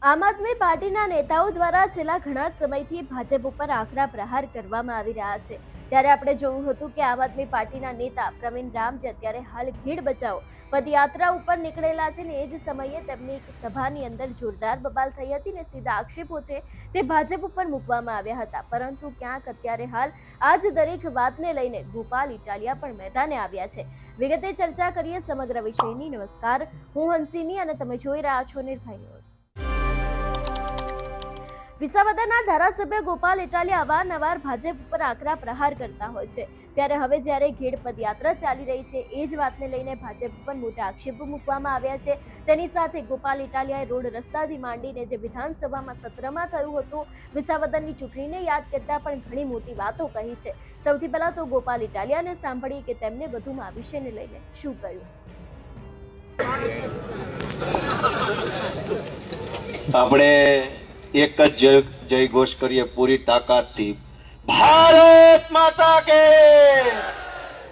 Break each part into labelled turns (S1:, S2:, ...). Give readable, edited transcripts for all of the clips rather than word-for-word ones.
S1: આમ આદમી પાર્ટીના નેતાઓ દ્વારા છેલ્લા ઘણા સમયથી ભાજપ ઉપર આકરા પ્રહાર કરવામાં આવી રહ્યા છે। ત્યારે આપણે જોયું હતું કે આમ આદમી પાર્ટીના નેતા પ્રવીણ રામ જે અત્યારે હાલ ખેડ બચાવો પદયાત્રા ઉપર નીકળેલા છે ને એ જ સમયે તેમની એક સભાની અંદર જોરદાર બબાલ થઈ હતી ને સીધા આક્ષેપો છે તે ભાજપ ઉપર મૂકવામાં આવ્યા હતા। પરંતુ ક્યાંક અત્યારે હાલ આ જ દરેક વાતને લઈને ગોપાલ ઇટાલિયા પણ મેદાને આવ્યા છે। વિગતે ચર્ચા કરીએ સમગ્ર વિષયની। નમસ્કાર, હું હંસિની અને તમે જોઈ રહ્યા છો નિર્ભય ન્યૂઝ। વિસાવદરના ધારાસભ્ય ગોપાલ ઇટાલિયા અવારનવાર ભાજપ ઉપર આકરા પ્રહાર કરતા હોય છે। ત્યારે હવે જ્યારે ખેડ પદયાત્રા ચાલી રહી છે એ જ વાતને લઈને ભાજપ પર મોટા આક્ષેપો મૂકવામાં આવ્યા છે। તેની સાથે ગોપાલ ઇટાલિયાએ રોડ રસ્તાથી માંડીને જે વિધાનસભામાં સત્રમાં થયું હતું વિસાવદરની ચૂંટણીને યાદ કરતા પણ ઘણી મોટી વાતો કહી છે। સૌથી પહેલા તો ગોપાલ ઇટાલિયાને સાંભળીએ કે તેમને વધુમાં આ વિષયને લઈને શું કહ્યું।
S2: આપણે एक जय घोष करिए पूरी ताकत थी। भारत माता के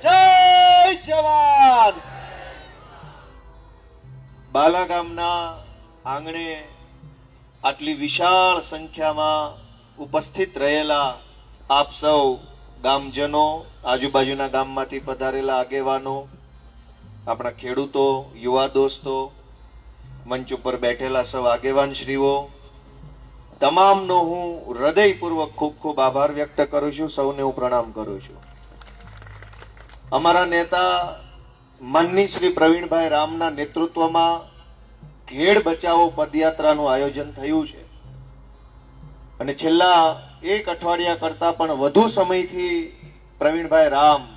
S2: जय जवान। बालागामना आंगणे आटली विशाल संख्या में उपस्थित रहेला आप सौ गामजनो, आजूबाजूना गाममांथी पधारेला आगेवानो, आपणा खेडूतो, युवा दोस्तो, मंच पर बैठेला सौ आगेवान श्रीओ, તમામનો હું હૃદયપૂર્વક ખૂબ ખૂબ આભાર વ્યક્ત કરું છું। સૌને હું પ્રણામ કરું છું। અમારા નેતા માનનીય શ્રી પ્રવીણભાઈ રામના નેતૃત્વમાં ખેડ બચાવો પદયાત્રાનું આયોજન થયું છે અને છેલ્લા એક અઠવાડિયા કરતા પણ વધુ સમયથી પ્રવીણભાઈ રામ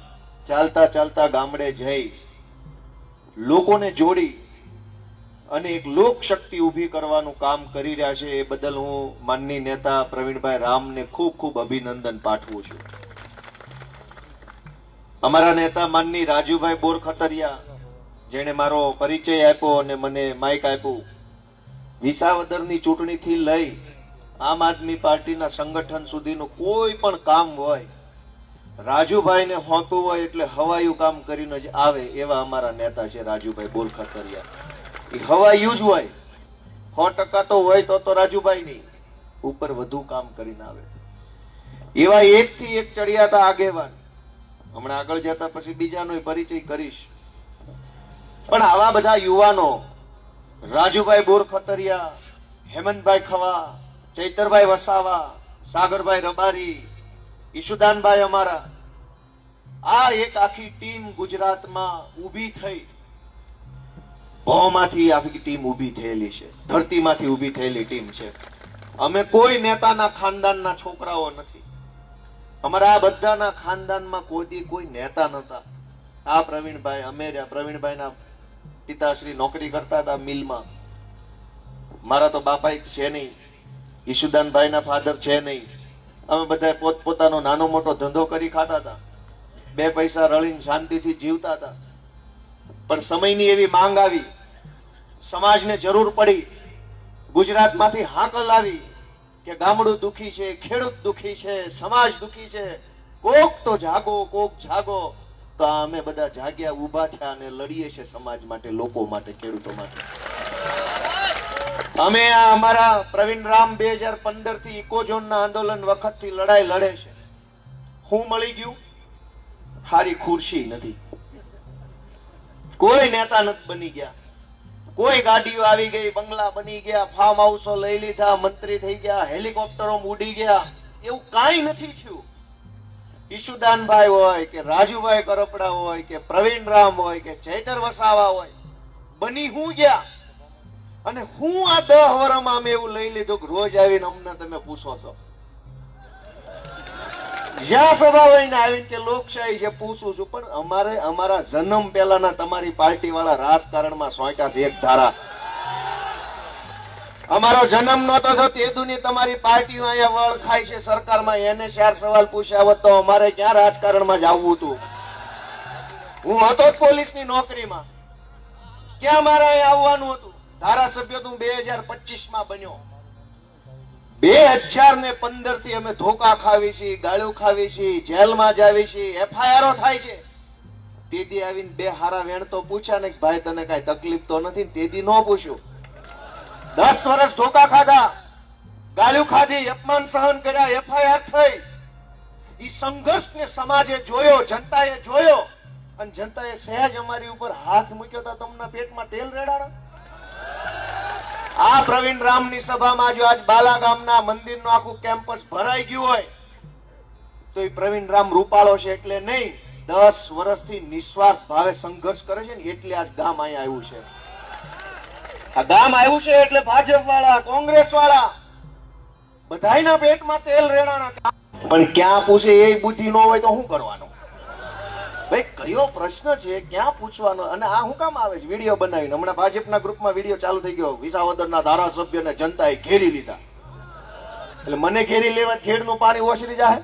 S2: ચાલતા ચાલતા ગામડે જઈ લોકોને જોડી અને એક લોક શક્તિ ઊભી કરવાનું કામ કરી રહ્યા છે। એ બદલ હું માનનીય નેતા પ્રવીણભાઈ રામને ખૂબ ખૂબ અભિનંદન પાઠવું છું। અમારા નેતા માનનીય રાજુભાઈ બોરખતરિયા જેણે મારો પરિચય આપ્યો અને મને માઇક આપ્યું, વિસાવદરની ચૂંટણીથી લઈ આમ આદમી પાર્ટીના સંગઠન સુધીનું કોઈ પણ કામ હોય રાજુભાઈને સોંપ્યું હોય એટલે હવાયું કામ કરીને જ આવે એવા અમારા નેતા છે રાજુભાઈ બોરખતરિયા। હવાયું જ હોય, 100% તો હોય તો રાજુભાઈ નહીં, ઉપર વધુ કામ કરીને આવે એવા એક થી એક ચડિયાતા આગેવાન। હમણાં આગળ જતા પછી બીજાનો પરિચય કરીશ, પણ આવા બધા યુવાનો રાજુભાઈ બોરખતરિયા, હેમંતભાઈ ખવા, ચૈતરભાઈ વસાવા, સાગરભાઈ રબારી, ઈશુદાનભાઈ અમારા, આ એક આખી ટીમ ગુજરાતમાં ઊભી થઈ ભોમાંથી આખી ટીમ ઊભી થયેલી છે, ધરતીમાંથી ઊભી થયેલી ટીમ છે। અમે કોઈ નેતાના ખાનદાનના છોકરાઓ નથી, અમારા આ બધાના ખાનદાનમાં કોઈ નેતા નતા। આ પ્રવીણભાઈ, અમે પ્રવીણભાઈના પિતાશ્રી નોકરી કરતા હતા મિલમાં, મારા તો બાપા છે નહીં, ઈશુદાનભાઈના ફાધર છે નહીં, અમે બધા પોતપોતાનો નાનો મોટો ધંધો કરી ખાતા હતા, 2 પૈસા રળીને શાંતિથી જીવતા હતા। પણ સમયની એવી માંગ આવી, સમાજને જરૂર પડી, ગુજરાતમાંથી હાકલ આવી કે ગામડું દુખી છે, ખેડૂત દુખી છે, સમાજ દુખી છે, કોક તો જાગો, કોક જાગો। તો અમે બધા જાગ્યા, ઊભા થયા અને લડીએ છીએ સમાજ માટે, લોકો માટે, ખેડૂતો માટે। અમે અમારા પ્રવીણ રામ 2015 થી ઇકોઝોનના આંદોલન વખતથી લડાઈ લડે છે। હું મળી ગયું, હારી ખુરશી નથી, કોઈ નેતા નથી બની ગયા, કોઈ ગાડીઓ આવી ગઈ, બંગલા બની ગયા, ફાર્મ હાઉસો લઈ લીધા, મંત્રી થઈ ગયા, હેલિકોપ્ટરો ઉડી ગયા, એવું કાંઈ નથી થયું। ઈશુદાનભાઈ હોય કે રાજુભાઈ કરપડા હોય કે પ્રવીણ રામ હોય કે ચૈતર વસાવા હોય, બની હું ગયા। અને હું આ 10 વર્ષમાં અમે એવું લઈ લીધું કે રોજ આવીને અમને તમે પૂછો છો, જ્યાં સભા હોય ને આવીને કે લોકશાહી છે પૂછું છું, પણ અમારા જન્મ પહેલાના તમારી પાર્ટી વાળા રાજકારણમાં સોંટ્યા છે એક ધારા। અમારો જન્મ નતો તો તે દુની તમારી પાર્ટીઓ અહીંયા વળ ખાય છે સરકારમાં, એને 4 સવાલ પૂછ્યા હોત તો અમારે ક્યાં રાજકારણમાં જવું હતું? હું હતો જ પોલીસની નોકરીમાં, ક્યાં મારે અહીંયા આવવાનું હતું? ધારાસભ્ય તો 2025 બન્યો। 2015 થી અમે ધોકા ખાવી છીએ, ગાળ્યો ખાવી છીએ, જેલમાં જાવી છીએ, FIR થાય છે। તેદી આવીને 2 હારા વેણ તો પૂછ્યા ને ભાઈ તને કઈ તકલીફ તો નથી? તેદી ન પૂછ્યું। 10 વર્ષ ધોકા ખાધા, ગાળ્યું ખાધી, અપમાન સહન કર્યા, એફઆઈઆર થઈ. ઈ સંઘર્ષને સમાજે જોયો, જનતાએ જોયો, અને જનતાએ સહેજ અમારી ઉપર હાથ મૂક્યો તો તમને પેટમાં તેલ રેડાણા. આ પ્રવીણ રામની સભામાં જો આજ બાલા ગામના મંદિરનું આખું કેમ્પસ ભરાઈ ગયું હોય તો એ પ્રવીણ રામ રૂપાળો છે એટલે નહીં, 10 વર્ષથી નિસ્વાર્થ ભાવે સંઘર્ષ કરે છે ને એટલે આજ ગામ અહીંયા આવ્યું છે. આ ગામ આવ્યું છે એટલે ભાજપ વાળા, કોંગ્રેસ વાળા બધાયના પેટમાં તેલ રેડાણા. પણ ક્યાં પૂછે એ બુદ્ધિ ન હોય તો શું કરવાનું? ભાઈ કયો પ્રશ્ન છે, ક્યાં પૂછવાનો? અને આ શું કામ આવે છે વિડીયો બનાવીને? હમણાં ભાજપના ગ્રુપમાં વિડીયો ચાલુ થઈ ગયો, વિસાવદરના ધારાસભ્યને જનતાએ ઘેરી લીધા. એટલે મને ઘેરી લેવા ખેડનું પાણી ઓસરી જાય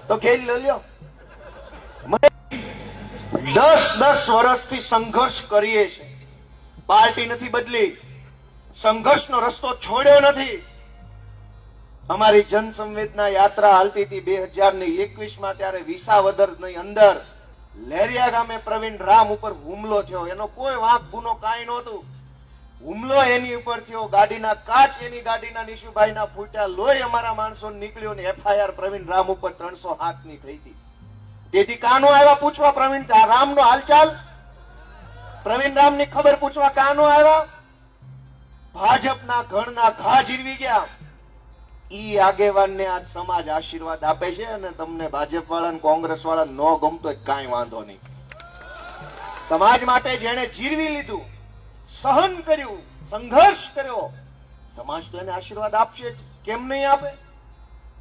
S2: તો ઘેરી લ્યો. 10 વર્ષથી સંઘર્ષ કરીએ છે, પાર્ટી નથી બદલી, સંઘર્ષનો રસ્તો છોડ્યો નથી. અમારી જન સંવેદના યાત્રા હાલતી હતી 2021માં, ત્યારે વિસાવદરની અંદર લેરિયા ગામે પ્રવીણ રામ ઉપર હુમલો થયો. એનો કોઈ વાંક ગુનો કાંઈ નહોતું. હુમલો એની ઉપર થયો, ગાડીના કાચ એની ગાડીના નિશુભાઈના ફૂટ્યા, લોહી અમારા માણસો નીકળ્યો ને એફઆઈઆર પ્રવીણ રામ ઉપર 307 ની થઈ હતી. તેથી કાનો આવ્યા પૂછવા પ્રવીણ રામનો હાલચાલ, પ્રવીણ રામની ખબર પૂછવા કાનો આવ્યા? ભાજપના ઘણના ઘા જીરવી ગયા. ઈ આગેવાનને આજ સમાજ આશીર્વાદ આપે છે. અને તમને ભાજપ વાળા ને કોંગ્રેસ વાળા નો ગમતો કાંઈ વાંધો નહીં. સમાજ માટે જેને જીરવી લીધું, સહન કર્યું, સંઘર્ષ કર્યો, સમાજ તો એને આશીર્વાદ આપશે જ. કેમ નહીં આપે?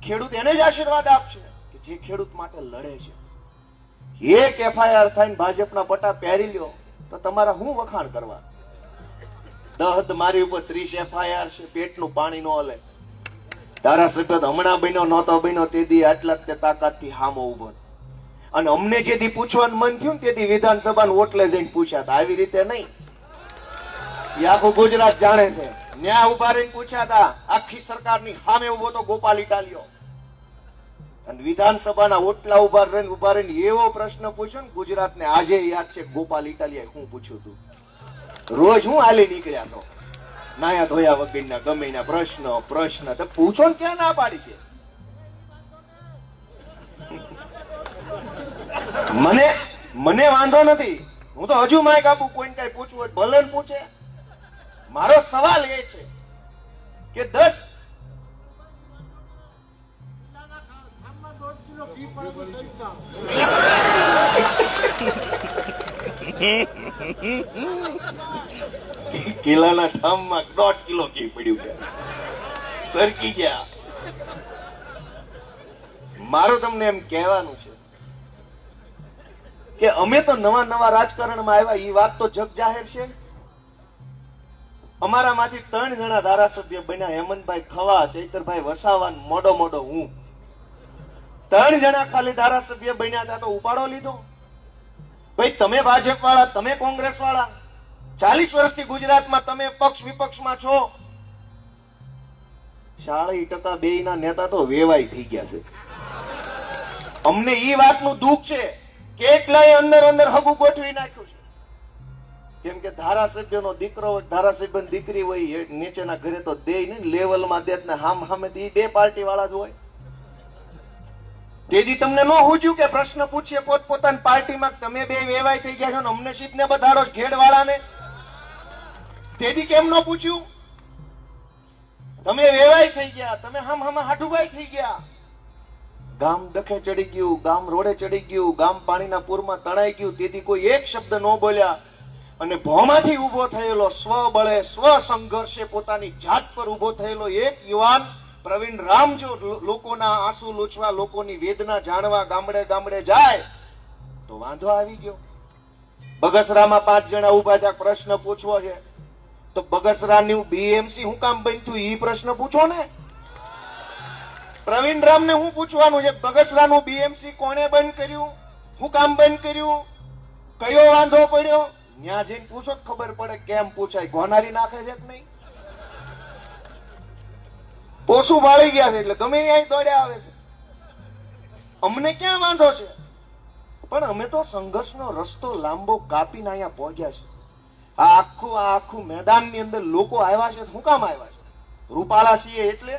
S2: ખેડૂત એને જ આશીર્વાદ આપશે કે જે ખેડૂત માટે લડે છે. એક એફઆઈઆર થઈને ભાજપના પટ્ટા પહેરી લ્યો તો તમારા શું વખાણ કરવા? દહદ મારી ઉપર 30 એફઆઈઆર છે, પેટનું પાણી નો હલે. ધારાસભ્ય તો હમણાં બન્યો નહોતો બન્યો તેથી આટલા તે તાકાતથી હામો ઉભો. અને અમને જેથી પૂછવાનું મન થયું તેથી વિધાનસભાના ઓટલે જઈને પૂછ્યા હતા. આવી રીતે નહીં, એ આખું ગુજરાત જાણે છે. ન્યા ઉભા રહીને પૂછ્યા હતા, આખી સરકારની સામે ઉભો તો ગોપાલ ઇટાલિયો. અને વિધાનસભાના ઓટલા ઉભા રહીને એવો પ્રશ્ન પૂછ્યો ને ગુજરાતને આજે યાદ છે, ગોપાલ ઇટાલિયાએ શું પૂછ્યું હતું. રોજ હું હાલી નીકળ્યા તો નાયા ધોયા વગરના ગમે ના પ્રશ્ન તો પૂછો ને, ક્યાં ના પાડી છે? મને વાંધો નથી, હું તો હજુ માઇક આપું, કોઈને કઈ પૂછવું હોય ભલે ને પૂછે. મારો સવાલ એ છે કે 10 કિલ્લાના ઠામમાં 1.5 કિલો ઘી પડ્યું કે સરકી ગયા. મારું તમને એમ કહેવાનું છે કે અમે તો નવા રાજકારણમાં આવ્યા, એ વાત તો જગ જાહેર છે. અમારામાંથી 3 જણા ધારાસભ્ય બન્યા, હેમંતભાઈ ખવા, ચૈતરભાઈ વસાવા, મોડો હું. 3 જણા ખાલી ધારાસભ્ય બન્યા હતા તો ઉપાડો લીધો. ભાઈ તમે ભાજપ વાળા, તમે કોંગ્રેસ વાળા, 40 વર્ષથી ગુજરાતમાં તમે પક્ષ વિપક્ષમાં છો. 40% બેયના નેતા તો વેવાઈ થઈ ગયા છે. અમને ઈ વાતનું દુઃખ છે કે એકલાય અંદર હગું ગોઠવી નાખ્યું છે. કેમ કે ધારાસભ્યનો દીકરો હોય, ધારાસભ્યની દીકરી હોય, નીચેના ઘરે તો દે નહીં, લેવલમાં દે ને સામે એ 2 પાર્ટી વાળા જ હોય. તેથી તમને ન હુજ્યું કે પ્રશ્ન પૂછીએ પોતપોતાની પાર્ટીમાં, તમે 2 વેવાઈ થઈ ગયા છો ને અમને સીધને બધાડો ઘેડ વાળાને. તેથી કેમ ન પૂછ્યું? તમે વેવાઈ થઈ ગયા, તમે હામાં હાઠુભાઈ થઈ ગયા. ગામ ડખે ચડી ગયું, ગામ રોડે ચડી ગયું, ગામ પાણીના પૂરમાં તણાઈ ગયું. તેથી કોઈ એક શબ્દ ન બોલ્યા. અને ભોમાંથી ઉભો થયેલો, સ્વબળે સ્વસંઘર્ષે પોતાની જાત પર ઉભો થયેલો એક યુવાન પ્રવીણ રામ જો લોકોના આંસુ લૂછવા, લોકોની વેદના જાણવા ગામડે જાય તો વાંધો આવી ગયો. બગસરામાં 5 જણા ઉભા થયા, પ્રશ્ન પૂછવો છે તો બગસરાનું બીએમસી શું કામ બન્યું એ પ્રશ્ન પૂછો ને. પ્રવીણ રામને શું પૂછવાનું છે? બગસરાનું બીએમસી કોણે બંધ કર્યું, શું કામ બંધ કર્યું, કયો વાંધો પડ્યો? ન્યા જઈને પૂછો જ ખબર પડે. કેમ પૂછાય? ગોનારી નાખે છે કે નહીં? પોસું વાળી ગયા છે એટલે ગમે અહીં દોડ્યા આવે છે. અમને ક્યાં વાંધો છે? પણ અમે તો સંઘર્ષનો રસ્તો લાંબો કાપીને અહીંયા પહોંચ્યા છે. આ આખું મેદાનની અંદર લોકો આવ્યા છે. શું કામ આવ્યા છે? રૂપાલા છીએ એટલે?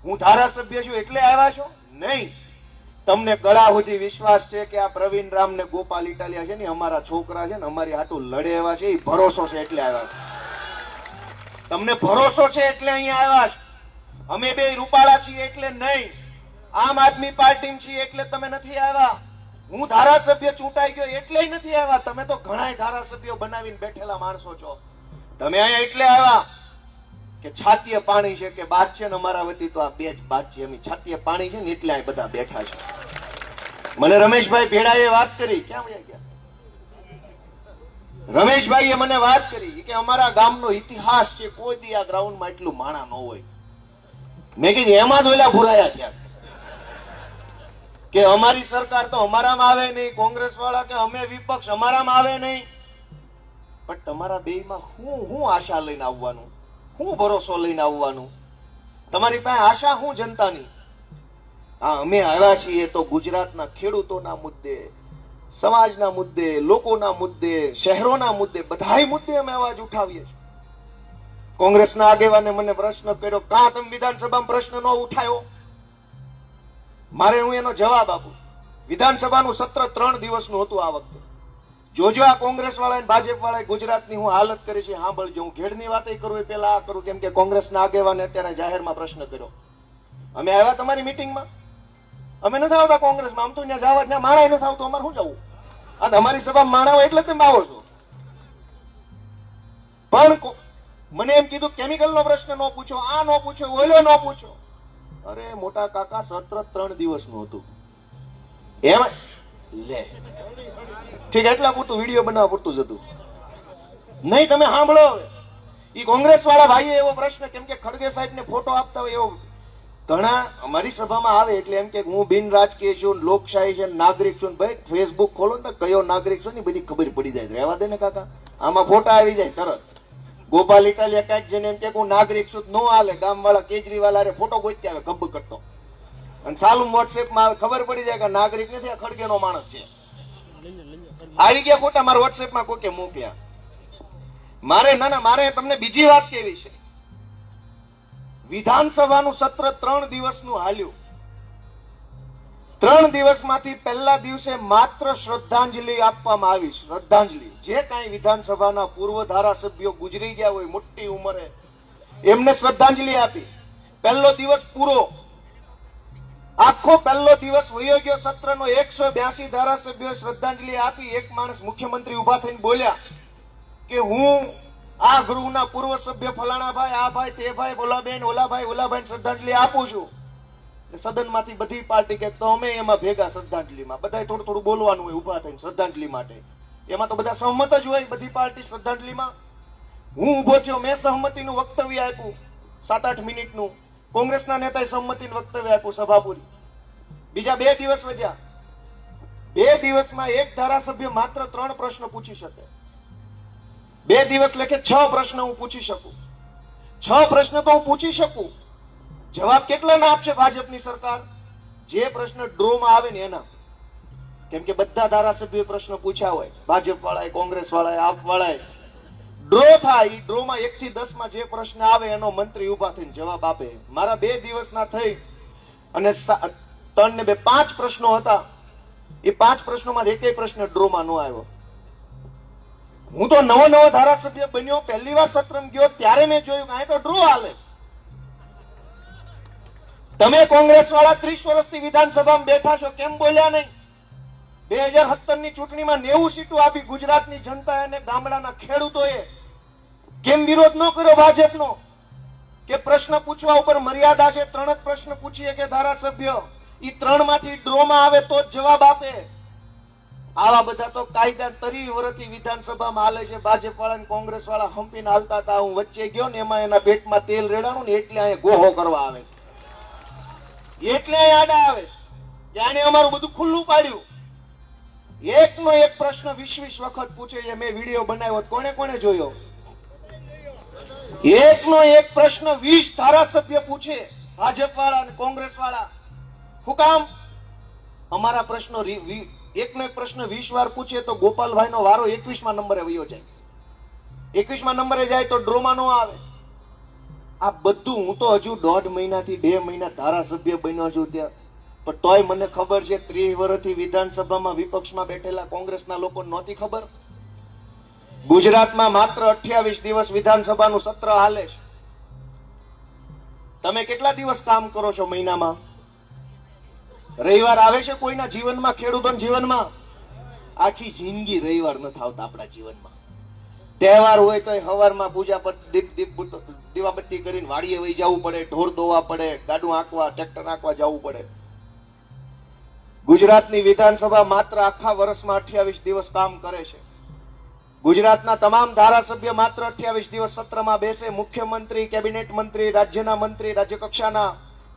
S2: હું ધારાસભ્ય છું એટલે આવ્યા છો? નહીં. તમને ગળા સુધી વિશ્વાસ છે કે આ પ્રવીણ રામ ને ગોપાલ ઇટાલિયા છે ને અમારા છોકરા છે ને અમારી હાટું લડે એવા છે, એ ભરોસો છે એટલે આવ્યા છે. તમને ભરોસો છે એટલે અહીંયા આવ્યા છે. અમે બે રૂપાળા છીએ એટલે નહીં, આમ આદમી પાર્ટી છીએ એટલે તમે નથી આવ્યા. હું ધારાસભ્ય ચૂંટાઈ ગયો એટલે નથી આવ્યા. તમે તો ઘણા ધારાસભ્યો બનાવીને બેઠેલા માણસો છો. તમે અહીંયા એટલે આવ્યા કે છાતીએ પાણી છે કે બાદ છે ને અમારા વતી તો આ બે જ બાદ છે. એમ છાતીએ પાણી છે ને એટલે અહીં બધા બેઠા છે. મને રમેશભાઈ ભેડાએ વાત કરી, ક્યાં વયા ગયા? રમેશભાઈએ મને વાત કરી કે અમારા ગામનો ઇતિહાસ છે, કોઈ દી આ ગ્રાઉન્ડમાં એટલું માણા ન હોય. મેં કીધું એમાં જ ઓલા ભૂરાયા થયા કે અમારી સરકાર તો અમારામાં આવે નહીં, કોંગ્રેસ વાળા કે અમે વિપક્ષ અમારામાં આવે નહીં. પણ તમારા બેયમાં હું આશા લઈને આવવાનું, હું ભરોસો લઈને આવવાનું? તમારી પાસે આશા હું જનતાની? હા, અમે આવ્યા છીએ તો ગુજરાતના ખેડૂતોના મુદ્દે, સમાજના મુદ્દે, લોકોના મુદ્દે, શહેરોના મુદ્દે, બધાય મુદ્દે અમે અવાજ ઉઠાવીએ છીએ. કોંગ્રેસના આગેવાને મને પ્રશ્ન કર્યો, કાં તમે વિધાનસભામાં પ્રશ્ન ન ઉઠાયો? મારે હું એનો જવાબ આપું. વિધાનસભાનું સત્ર 3 દિવસનું હતું આ વખતે. જોજો આ કોંગ્રેસ વાળા ભાજપ વાળા ગુજરાતની હું હાલત કરી છે. સાંભળજો, હું ઘેડની વાત કરું એ પેલા આ કરું, કેમ કે કોંગ્રેસના આગેવાને અત્યારે જાહેરમાં પ્રશ્ન કર્યો. અમે આવ્યા તમારી મિટિંગમાં? અમે નથી આવતા કોંગ્રેસમાં. આમ તો ત્યાં જવા ત્યાં માણા નથી આવતું, અમારે શું જવું? આ તમારી સભામાં માણા હોય એટલે તમે આવો છો. પણ મને એમ કીધું કેમિકલ નો પ્રશ્ન ન પૂછો, આ ન પૂછો, ઓઈલો ન પૂછો. અરે મોટા કાકા, સત્ર 3 દિવસનું હતું. એમ લે ઠીક, એટલા પૂરતું વિડીયો બનાવવા પૂરતું જ હતું. નહીં, તમે સાંભળો. એ કોંગ્રેસ વાળા ભાઈએ એવો પ્રશ્ન, કેમ કે ખડગે સાહેબ ને ફોટો આપતા હોય એવો ઘણા અમારી સભામાં આવે એટલે એમ કે હું બિન રાજકીય છું, લોકશાહી છે, નાગરિક છું. ભાઈ ફેસબુક ખોલો ને કયો નાગરિક છો ને બધી ખબર પડી જાય. રહેવા દે ને કાકા, આમાં ફોટા આવી જાય તરત. ગોપાલ ઇટાલિયા કઈક જેને એમ કે હું નાગરિક છું નો હાલે. ગામ વાળા કેજરીવાલ આરે ફોટો ગોતી આવે ગબ્બ કરતો, અને સાલું વોટ્સએપમાં આવે, ખબર પડી જાય કે નાગરિક નથી, આ ખડગેનો માણસ છે. આવી ગયા ફોટા મારા વોટ્સએપમાં કોકે મોકલ્યા. મારે તમને બીજી વાત કેવી છે. વિધાનસભાનું સત્ર 3 દિવસનું હાલ્યું. 3 દિવસમાંથી પહેલા દિવસે માત્ર શ્રદ્ધાંજલિ આપવામાં આવી. શ્રદ્ધાંજલિ, જે કાંઈ વિધાનસભાના પૂર્વ ધારાસભ્યો ગુજરી ગયા હોય મોટી ઉંમરે, એમને શ્રદ્ધાંજલિ આપી. પહેલો દિવસ પૂરો, આખો પહેલો દિવસ વયો ગયો. સત્રનો 182 ધારાસભ્યો શ્રદ્ધાંજલિ આપી. એક માણસ મુખ્યમંત્રી ઉભા થઈને બોલ્યા કે હું આ ગૃહના પૂર્વ સભ્ય ફલાણા ભાઈ, આ ભાઈ, તે ભાઈ, ઓલાબેન, ઓલા ભાઈ શ્રદ્ધાંજલિ આપું છું. સદનમાંથી બધી પાર્ટી કે તો અમે એમાં ભેગા શ્રદ્ધાંજલિમાં. બધા થોડું થોડું બોલવાનું હોય ઉભા થઈને શ્રદ્ધાંજલિ માટે. એમાં તો બધા સહમત જ હોય બધી પાર્ટી શ્રદ્ધાંજલિમાં. હું ઉભો થયો, મેં સહમતિનું વક્તવ્ય આપ્યું 7-8 મિનિટનું. કોંગ્રેસના નેતાએ સંમતિનું વક્તવ્ય આપ્યું, સભા પૂરી. બીજા 2 દિવસ વધ્યા. 2 દિવસમાં એક ધારાસભ્ય માત્ર 3 પ્રશ્ન પૂછી શકે. 2 દિવસ લેખે 6 પ્રશ્ન હું પૂછી શકું. 6 પ્રશ્ન તો હું પૂછી શકું. જવાબ કેટલા ના આપશે ભાજપની સરકાર? જે પ્રશ્ન ડ્રોમાં આવે ને એના. કેમ કે બધા ધારાસભ્યો પ્રશ્ન પૂછ્યા હોય, ભાજપ વાળાએ, કોંગ્રેસ વાળાએ, આપ વાળાએ. ડ્રો થાય, એ ડ્રોમાં 1 થી 10 માં જે પ્રશ્ન આવે એનો મંત્રી ઉભા થઈને જવાબ આપે. મારા 2 દિવસના થઈ અને 3 ને 2 5 પ્રશ્નો હતા. એ 5 પ્રશ્નોમાં એકેય પ્રશ્ન ડ્રોમાં ન આવ્યો. હું તો નવો ધારાસભ્ય બન્યો, પહેલી વાર સત્રમાં ગયો ત્યારે મેં જોયું કે અહીં તો ડ્રો હાલે. તમે કોંગ્રેસ વાળા 30 વર્ષથી વિધાનસભામાં બેઠા છો, કેમ બોલ્યા નહીં? 2017 ની ચૂંટણીમાં 90 સીટો આપી ગુજરાતની જનતા અને ગામડાના ખેડૂતોએ. કેમ વિરોધ ન કર્યો ભાજપનો? કે પ્રશ્ન પૂછવા ઉપર મર્યાદા છે, 3 જ પ્રશ્ન પૂછીએ કે ધારાસભ્ય, એ 3 માંથી ડ્રોમાં આવે તો જ જવાબ આપે. આવા બધા તો કાયદા 30 વર્ષથી વિધાનસભામાં હાલે છે. ભાજપ વાળા અને કોંગ્રેસ વાળા હંપીને હાલતા હતા. હું વચ્ચે ગયો ને એમાં એના પેટમાં તેલ રેડાણું ને એટલે અહીંયા ગોહો કરવા આવે છે, એટલે અહીંયા આડા આવે છે. જાણે અમારું બધું ખુલ્લું પાડ્યું. એકનો એક પ્રશ્ન 20 વખત પૂછે છે. મેં વિડીયો બનાવ્યો, કોને કોને જોયો? એકનો એક પ્રશ્ન 20 ધારાસભ્ય પૂછે, ભાજપ વાળા અને કોંગ્રેસ વાળા. શું કામ? અમારા પ્રશ્નો એકનો એક પ્રશ્ન 20 વાર પૂછે તો ગોપાલભાઈ નો વારો 21મા નંબરે વયો જાય. 21મા નંબરે જાય તો ડ્રોમાં નો આવે. આ બધું હું તો હજુ 1.5 મહિનાથી 2 મહિના ધારાસભ્ય બન્યો છું ત્યાં, પણ તોય મને ખબર છે 30 વર્ષથી વિધાનસભામાં વિપક્ષમાં બેઠેલા કોંગ્રેસના લોકો નહોતી ખબર. ગુજરાતમાં માત્ર 28 દિવસ વિધાનસભાનું સત્ર હાલે છે. તમે કેટલા દિવસ કામ કરો છો મહિનામાં? રવિવાર આવે છે કોઈના જીવનમાં, ખેડૂતોના જીવનમાં? આખી જિંદગી રવિવાર ન આવતા આપણા જીવનમાં. તહેવાર હોય તો સવારમાં પૂજા પર દીવાબત્તી કરીને વાડીએ વહી જવું પડે, ઢોર દોવા પડે, ગાડું આંકવા, ટ્રેક્ટર આંકવા જવું પડે. ગુજરાતની વિધાનસભા માત્ર આખા વર્ષમાં 28 દિવસ કામ કરે છે. ગુજરાતના તમામ ધારાસભ્ય માત્ર 28 દિવસ સત્રમાં બેસે. મુખ્યમંત્રી, કેબિનેટ મંત્રી, રાજ્યના મંત્રી, રાજ્ય કક્ષાના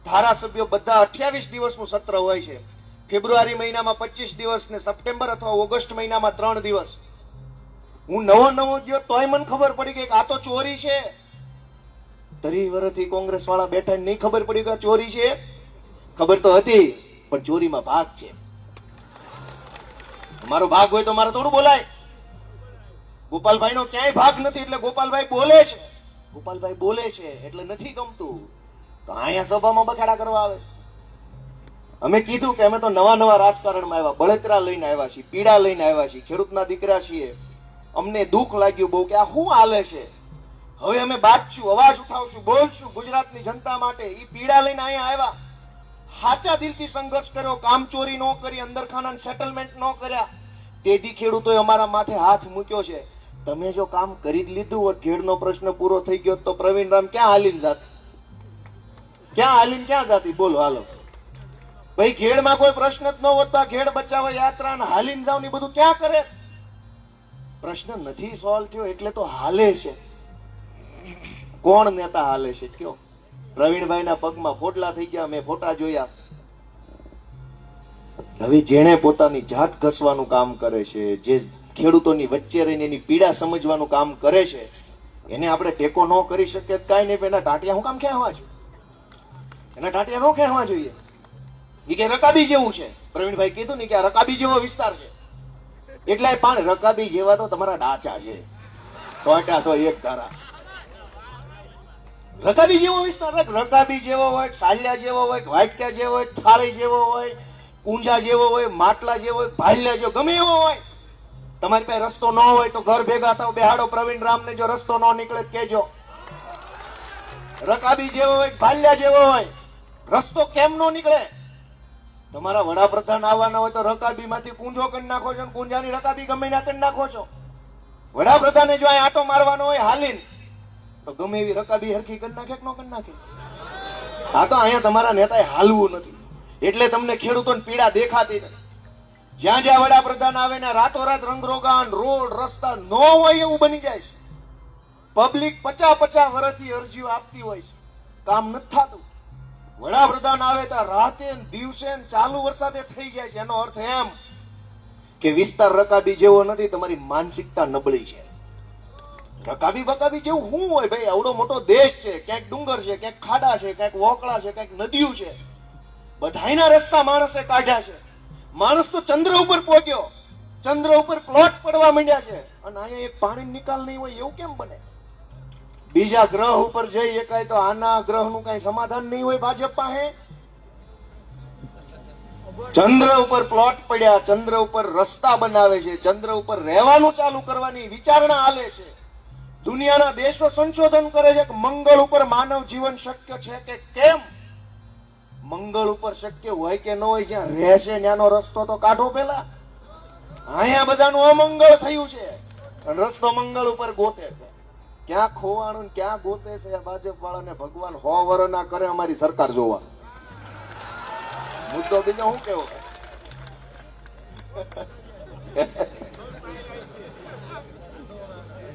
S2: ધારાસભ્યો બધા 28 દિવસનું સત્ર હોય છે. ફેબ્રુઆરી મહિનામાં 25 દિવસ ને સપ્ટેમ્બર અથવા ઓગસ્ટ મહિનામાં 3 દિવસ. હું નવો ગયો તોય મને ખબર પડી ગઈ કે આ તો ચોરી છે. 30 વર્ષથી કોંગ્રેસ વાળા બેઠા નહીં ખબર પડી કે ચોરી છે? ખબર તો હતી, પણ ચોરીમાં ભાગ છે. મારો ભાગ હોય તો મારે થોડું બોલાય. ગોપાલભાઈ નો ક્યાંય ભાગ નથી એટલે ગોપાલભાઈ બોલે છે. ગોપાલભાઈ બોલે છે એટલે નથી ગમતું તો અહીંયા સભામાં બખાડા કરવા આવે છે. અમે કીધું કે અમે તો નવા રાજકારણમાં આવ્યા, બળતરા લઈને આવ્યા છીએ, પીડા લઈને આવ્યા છીએ, ખેડૂતના દીકરા છીએ. અમને દુઃખ લાગ્યું બહુ કે આ શું હાલે છે. હવે અમે બાજશું, અવાજ ઉઠાવશું, બોલશું ગુજરાતની જનતા માટે. એ પીડા લઈને અહીંયા આવ્યા. સાચા દિલથી સંઘર્ષ કર્યો, કામચોરી ન કરી, અંદરખાના સેટલમેન્ટ ન કર્યા. તેથી ખેડૂતોએ અમારા માથે હાથ મૂક્યો છે. તમે જો કામ કરી જ લીધું હોત, ખેડનો પ્રશ્ન પૂરો થઈ ગયો તો પ્રવીણ રામ ક્યાં હાલીને જાત? ક્યાં જાતી? બોલો હાલો ભાઈ. ખેડમાં કોઈ પ્રશ્ન જ ન હોત તો આ ખેડ બચાવો યાત્રા ને હાલીને જાવ ને બધું ક્યાં કરે? પ્રશ્ન નથી સોલ્વ થયો એટલે તો હાલે છે. કોણ નેતા હાલે છે કયો? પ્રવીણભાઈના પગમાં ફોટલા થઈ ગયા, મેં ફોટા જોયા. હવે જેણે પોતાની જાત ઘસવાનું કામ કરે છે, જે ખેડૂતોની વચ્ચે રહીને એની પીડા સમજવાનું કામ કરે છે, એને આપણે ટેકો ન કરી શકીએ કાંઈ નહીં. એના ટાટિયા હું કામ ખેંચવા જોઈએ? એના ટાટિયા ન ખેંચવા જોઈએ. એ કે રકાબી જેવું છે. પ્રવીણભાઈ કીધું ને કે આ રકાબી જેવો વિસ્તાર છે. એટલે પણ રકાબી જેવા તો તમારા ડાચા છે. 100 એક ધારા. રકાબી જેવો વિસ્તાર, રકાબી જેવો હોય, સાલિયા જેવો હોય, વાટકા જેવો હોય, થાળી જેવો હોય, ઊંઝા જેવો હોય, માટલા જેવો હોય, ભાલ્યા જેવો, ગમે એવો હોય. તમારી પાસે રસ્તો ન હોય તો ઘર ભેગા થાવ, બેહાડો પ્રવીણ રામને. જો રસ્તો ન નીકળે કેજો. રકાબી જેવો હોય, ભાલ્યા જેવો હોય, રસ્તો કેમ ન નીકળે? તમારા વડાપ્રધાન આવવાના હોય તો રકાબી માંથી કુંજો કરી નાખો છો, કુંજાની રકાબી ગમે ના કરી નાખો છો. વડાપ્રધાને જો આ આટો મારવાનો હોય હાલીન તો ગમે એવી રકાબી હરખી કરી નાખે કે ન કરી નાખે? આ તો અહીંયા તમારા નેતાએ હાલવું નથી એટલે તમને ખેડૂતોની પીડા દેખાતી નથી. જ્યાં જ્યાં વડાપ્રધાન આવે ને રાતોરાત રંગરોગાન, રોડ રસ્તા ન હોય એવું બની જાય છે. પબ્લિક 50 વર્ષથી અરજીઓ આપતી હોય છે, કામ નથી થતું. વડાપ્રધાન આવે તો રાતે દિવસે ચાલુ વરસાદે થઈ જાય છે. એનો અર્થ એમ કે વિસ્તાર રકાબી જેવો નથી, તમારી માનસિકતા નબળી છે. રકાબી બકાબી જેવું શું હોય ભાઈ? આવડો મોટો દેશ છે, ક્યાંક ડુંગર છે, ક્યાંક ખાડા છે, ક્યાંક વોકળા છે, ક્યાંક નદીઓ છે. બધાયના રસ્તા માણસે કાઢ્યા છે. માણસ તો ચંદ્ર ઉપર પહોંચ્યો, ચંદ્ર ઉપર પ્લોટ પડવા માંડ્યા છે, અને અહીંયા એક પાણી નિકાલ નહીં હોય એવું કેમ બને? બીજા ગ્રહ ઉપર જઈ એકાય તો આના ગ્રહનું કઈ સમાધાન નહીં હોય ભાજપ પાસે? ચંદ્ર ઉપર પ્લોટ પડ્યા, ચંદ્ર ઉપર રસ્તા બનાવે છે, ચંદ્ર ઉપર રહેવાનું ચાલુ કરવાની વિચારણા હાલે છે. દુનિયાના દેશો સંશોધન કરે છે કે મંગળ ઉપર માનવ જીવન શક્ય છે કે કેમ. મંગળ ઉપર શક્ય હોય કે ન હોય, જ્યાં રહેશે ત્યાંનો રસ્તો તો કાઢો પેલા. અહીંયા બધાનું અમંગળ થયું છે અને રસ્તો મંગળ ઉપર ગોતે છે. ક્યાં ખોવાનું ક્યાં ગોતે છે ભાજપ વાળાને ભગવાન 100 વર્ષ ના કરે અમારી સરકાર જોવા. મુદ્દો બીજો શું કેવો?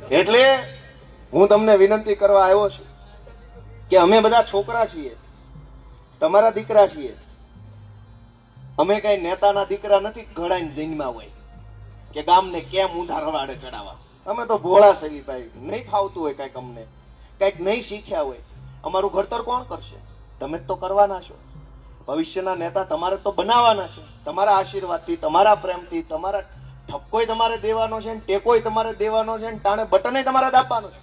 S2: એટલે હું તમને વિનંતી કરવા આવ્યો છું કે અમે બધા છોકરા છીએ, તમારા દીકરા છીએ. અમે કઈ નેતાના દીકરા નથી ઘડાઈને જન્મ્યા હોય કે ગામને કેમ ઊંધા રવાડે ચડાવવા. અમે તો ભોળા સહી ભાઈ, નહીં ફાવતું હોય કઈક, અમને કઈક નહીં શીખ્યા હોય. અમારું ઘડતર કોણ કરશે? તમે જ તો કરવાના છો. ભવિષ્યના નેતા તમારે તો બનાવવાના છે. તમારા આશીર્વાદથી, તમારા પ્રેમથી, તમારા ઠપકોય તમારે દેવાનો છે ને ટેકોય તમારે દેવાનો છે ને ટાણે બટને તમારે દાબવાનું છે,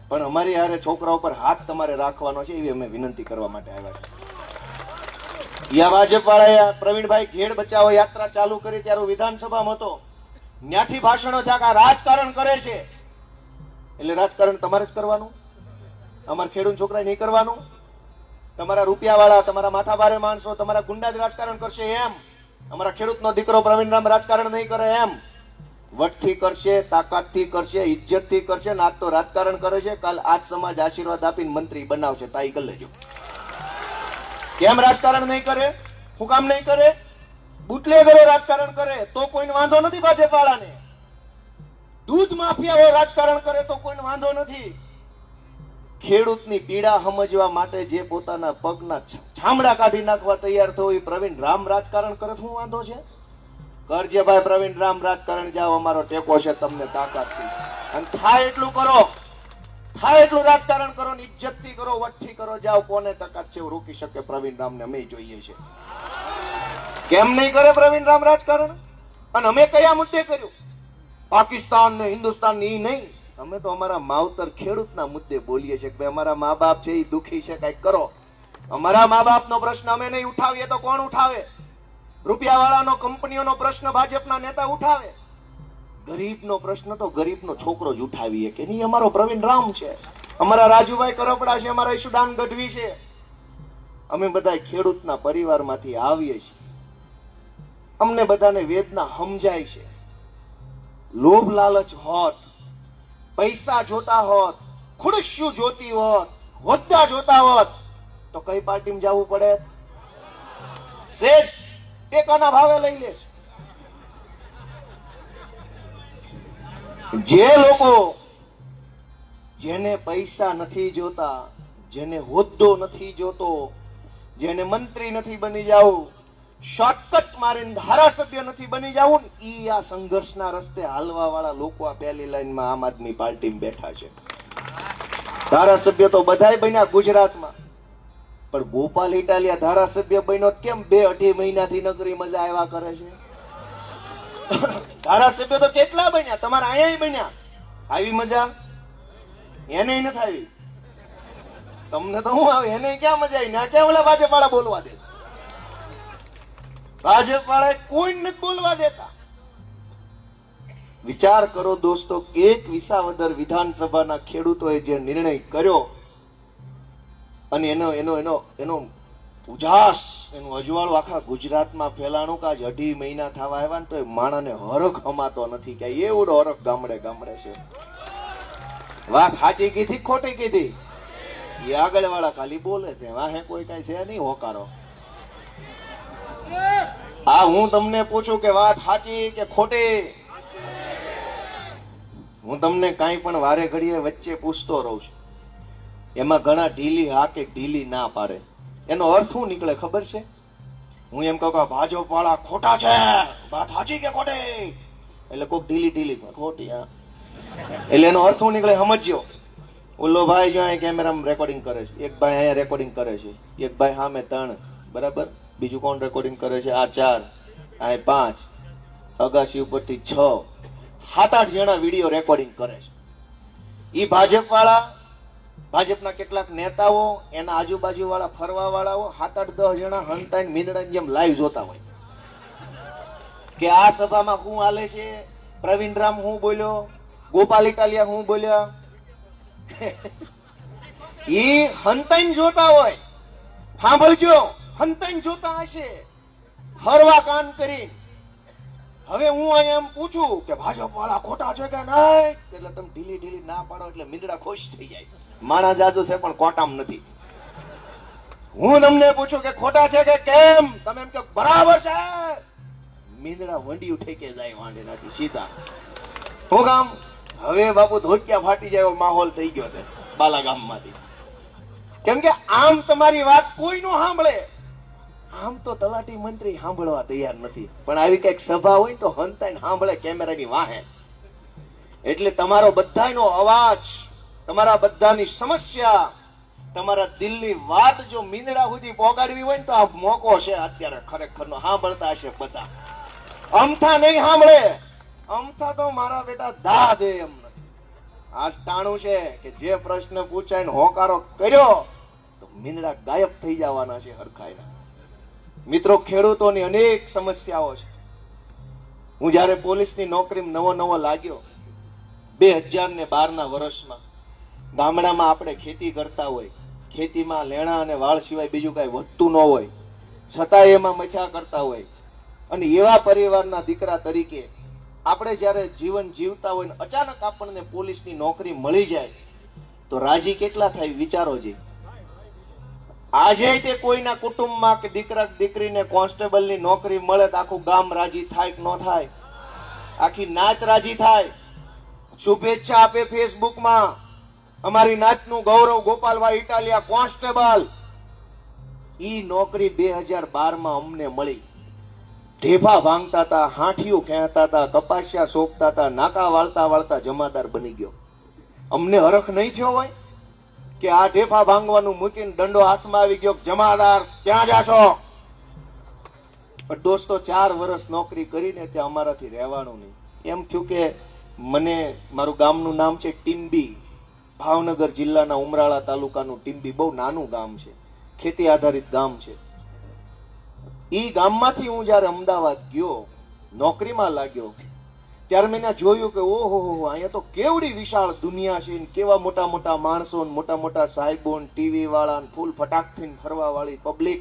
S2: પણ અમારી હારે છોકરા ઉપર હાથ તમારે રાખવાનો છે એવી અમે વિનંતી કરવા માટે આવ્યા છે. યા ભાજપ વાળાએ પ્રવીણભાઈ ઘેડ બચાવો યાત્રા ચાલુ કરી ત્યારે હું વિધાનસભામાં હતો, ત્યાંથી ભાષણો થયા કે આ રાજકારણ કરે છે. એટલે રાજકારણ તમારે જ કરવાનું, અમારા ખેડૂત છોકરા નહીં કરવાનું. તમારા રૂપિયા વાળા, તમારા માથા ભારે માણસો, તમારા ગુંડા જ રાજકારણ કરશે એમ? અમારા ખેડૂતનો દીકરો પ્રવીણરામ રાજકારણ નહીં કરે એમ? વટથી કરશે, તાકાતથી કરશે, ઇજ્જતથી કરશે. આજ તો રાજકારણ કરે છે, કાલ આજ સમાજ આશીર્વાદ આપીને મંત્રી બનાવશે. તાઈ કરી લેજો. કેમ રાજકારણ નહીં કરે? હું કામ નહીં કરે? બુટલેગરો રાજકારણ કરે તો કોઈને વાંધો નથી. ભાજપ વાળાને દૂધ માફિયાઓ રાજકારણ કરે તો કોઈને વાંધો નથી. ખેડૂતની પીડા સમજવા માટે જે પોતાના પગના છામડા કાઢી નાખવા તૈયાર થયો એ પ્રવીણ રામ રાજકારણ કરે, શું વાંધો છે? કરજે ભાઈ પ્રવીણ રામ રાજકારણ, જાઓ, અમારો ટેકો છે તમને તાકાતથી. અને થાય એટલું કરો, થાય એટલું રાજકારણ કરો, ઇજ્જતથી કરો, વટથી કરો, જાઓ. કોને તાકાત છે રોકી શકે પ્રવીણ રામને? અમે જોઈએ છે. કેમ નહીં કરે પ્રવીણ રામ રાજકારણ? અને અમે કયા મુદ્દે કર્યું? પાકિસ્તાન ને હિન્દુસ્તાન ની નહીં, અમે તો અમારા માવતર ખેડૂતના મુદ્દે બોલીએ છીએ કે ભાઈ અમારા મા બાપ છે એ દુખી છે, કઈક કરો. અમારા મા બાપનો પ્રશ્ન અમે નહીં ઉઠાવીએ તો કોણ ઉઠાવે? રૂપિયા વાળાનો, કંપનીઓનો પ્રશ્ન ભાજપના નેતા ઉઠાવે. ગરીબનો પ્રશ્ન તો ગરીબનો છોકરો જ ઉઠાવીએ કે નહીં. અમારો પ્રવીણ રામ છે, અમારા રાજુભાઈ કરપડા છે, અમારા ઈશુદાન ગઢવી છે. અમે બધા ખેડૂતના પરિવારમાંથી આવીએ છીએ. અમને બધાને વેદના સમજાય છે. લોભ લાલચ હોત, પૈસા જોતા હોત, ખુરશીઓ જોતી હોત, હોદ્દા જોતા હોત તો કઈ પાર્ટીમાં જવું પડે? સેજ ટેકાના ભાવે લઈ લે છે. જે લોકો જેને પૈસા નથી જોતા, જેને હોદ્દો નથી જોતો, જેને મંત્રી નથી બની જવું, શોર્ટકટ મારીને ધારાસભ્ય નથી બની જવું ને, ઈ આ સંઘર્ષના રસ્તે હાલવા વાળા લોકો આ પહેલી લાઈનમાં આમ આદમી પાર્ટીમાં બેઠા છે. ધારાસભ્ય તો બધાય બન્યા ગુજરાતમાં, પણ ગોપાલ ઇટાલિયા ધારાસભ્ય બન્યો કેમ 2-2.5 મહિનાથી નગરી મજા આવ્યા કરે છે? ધારાસભ્ય તો કેટલા બન્યા, તમારા અહીંયા બન્યા. આવી મજા એને નથી આવી. તમને તો હું આવે, એને ક્યાં મજા આવી? ના ક્યાં ઓલા ભાજપ વાળા બોલવા દે? ભાજપ વાળા કોઈ નથી બોલવા દેતા. વિચાર કરો દોસ્તો, એક વિસાવદર વિધાનસભાના ખેડૂતોએ જે નિર્ણય કર્યો અને એનો ઉજાસ, એનું અજવાળું આખા ગુજરાતમાં ફેલાણું કે આજ 2.5 મહિના થવા આવ્યા ને તો એ માણાને હરખ હમાતો નથી કે એવડો હરખ ગામડે ગામડે છે. વાત સાચી કીધી ખોટી કીધી એ આગળ વાળા ખાલી બોલે છે, વાહે કોઈ કઈ છે નહીં હોકારો. હા, હું તમને પૂછું કે વાત સાચી કે ખોટી, હું તમને કાંઈ પણ વારે ઘડીએ વચ્ચે પૂછતો રહું છું. એમાં ઘણા ઢીલી હા કે ઢીલી ના પાડે. એનો અર્થ શું નીકળે ખબર છે? હું એમ કહું કે ભાજપ વાળા ખોટા છે, વાત સાચી કે ખોટી? એટલે કોઈક ઢીલી ખોટી, હા, એટલે એનો અર્થ શું નીકળે સમજ્યો. ઓલો ભાઈ જો અહીંયા કેમેરામાં રેકોર્ડિંગ કરે છે, એક ભાઈ અહીંયા રેકોર્ડિંગ કરે છે, એક ભાઈ સામે 3, બરાબર, બીજું કોણ રેકોર્ડિંગ કરે છે? આ 4, આ 5, અગાસી ઉપરથી 6, 7-8 જણા વિડીયો રેકોર્ડિંગ કરે છે. ઈ ભાજપ વાળા, ભાજપના કેટલાક નેતાઓ, એના આજુબાજુ વાળા ફરવા વાળાઓ 7-8-10 જણા હંતાઈને મીંદડાની જેમ લાઈવ જોતા હોય કે આ સભામાં શું હાલે છે, પ્રવીણ રામ હું બોલ્યો, ગોપાલ ઇટાલિયા હું બોલ્યા. ઈ હંતાઈને જોતા હોય. સાંભળજો, હંતાઈને જોતા હશે હરવા કાન કરી. હવે હું અહીંયા એમ પૂછું કે ભાજપ વાળા ખોટા છે કે નહીં, એટલે તમે ઢીલી ના પાડો એટલે મીંદડા ખુશ થઈ જાય. માણા જાદુ છે પણ કોટામ નથી. હું તમને પૂછું કે ખોટા છે કે કેમ, તમે એમ કે બરાબર છે, મીંદડા વંડિયું ઠેકે જાય વાંડે નથી સીધા. હું કામ હવે બાપુ ધોતિયા ફાટી જાય એવો માહોલ થઈ ગયો છે બાલાગામમાંથી. કેમ કે આમ તમારી વાત કોઈ નો સાંભળે. આમ તો તલાટી મંત્રી સાંભળવા તૈયાર નથી, પણ આવી કઈક સભા હોય તો હંતાઈને સાંભળે કેમેરાની વાહે. એટલે તમારો બધાનો અવાજ, તમારા બધાની સમસ્યા, તમારા દિલની વાત જો મીંદડા સુધી પહોંચાડવી હોય ને તો આ મોકો છે અત્યારે ખરેખરનો. સાંભળતા હશે બધા. અમથા નહીં સાંભળે, અમથા તો મારા બેટા દા દે એમ નથી. આ ટાણું છે કે જે પ્રશ્ન પૂછાય ને હોકારો કર્યો તો મીંદડા ગાયબ થઈ જવાના છે હરખાઈના. મિત્રો, ખેડૂતોની અનેક સમસ્યાઓ છે. હું જયારે પોલીસની નોકરીમાં નવો લાગ્યો 2012ના વર્ષમાં, ગામડામાં આપણે ખેતી કરતા હોય, ખેતીમાં લેણા અને વાળ સિવાય બીજું કઈ વધતું ન હોય, છતાં એમાં મથ્યા કરતા હોય, અને એવા પરિવારના દીકરા તરીકે આપણે જયારે જીવન જીવતા હોય ને અચાનક આપણને પોલીસની નોકરી મળી જાય તો રાજી કેટલા થાય વિચારો જી. આજે તે કોઈના કુટુંબમાં કે દીકરા દીકરીને કોન્સ્ટેબલની નોકરી મળે તો આખું ગામ રાજી થાય કે ન થાય? આખી નાત રાજી થાય. શુભેચ્છા આપે ફેસબુકમાં, અમારી નાતનું ગૌરવ ગોપાલભાઈ ઇટાલિયા કોન્સ્ટેબલ. ઈ નોકરી 2012માં અમને મળી. ઢેફા ભાંગતા હતા, હાંઠિયું ખેંચતા હતા, કપાસિયા સોંપતા હતા, નાકા વાળતા વાળતા જમાદાર બની ગયો. અમને હરખ નહીં થયો હોય કે આ ઢેફા ભાંગવાનું મૂકીને દંડો હાથમાં આવી ગયો, જમાદાર ક્યાં જાશો? પણ દોસ્તો, 4 વર્ષ નોકરી કરીને ત્યાં અમારાથી રહેવાનું નહીં. એમ થયું કે મને, મારું ગામનું નામ છે ટીમ્બી, ભાવનગર જિલ્લાના ઉમરાળા તાલુકાનું ટીમ્બી, બહુ નાનું ગામ છે, ખેતી આધારિત ગામ છે. ઈ ગામમાંથી હું જયારે અમદાવાદ ગયો, નોકરીમાં લાગ્યો, ત્યારે મેં જોયું કે ઓહો, અહીંયા તો કેવડી વિશાળ દુનિયા છે, કેવા મોટા મોટા માણસો, મોટા મોટા સાહેબો, ટીવી વાળા, ફૂલ ફટાકથી ફરવા વાળી પબ્લિક,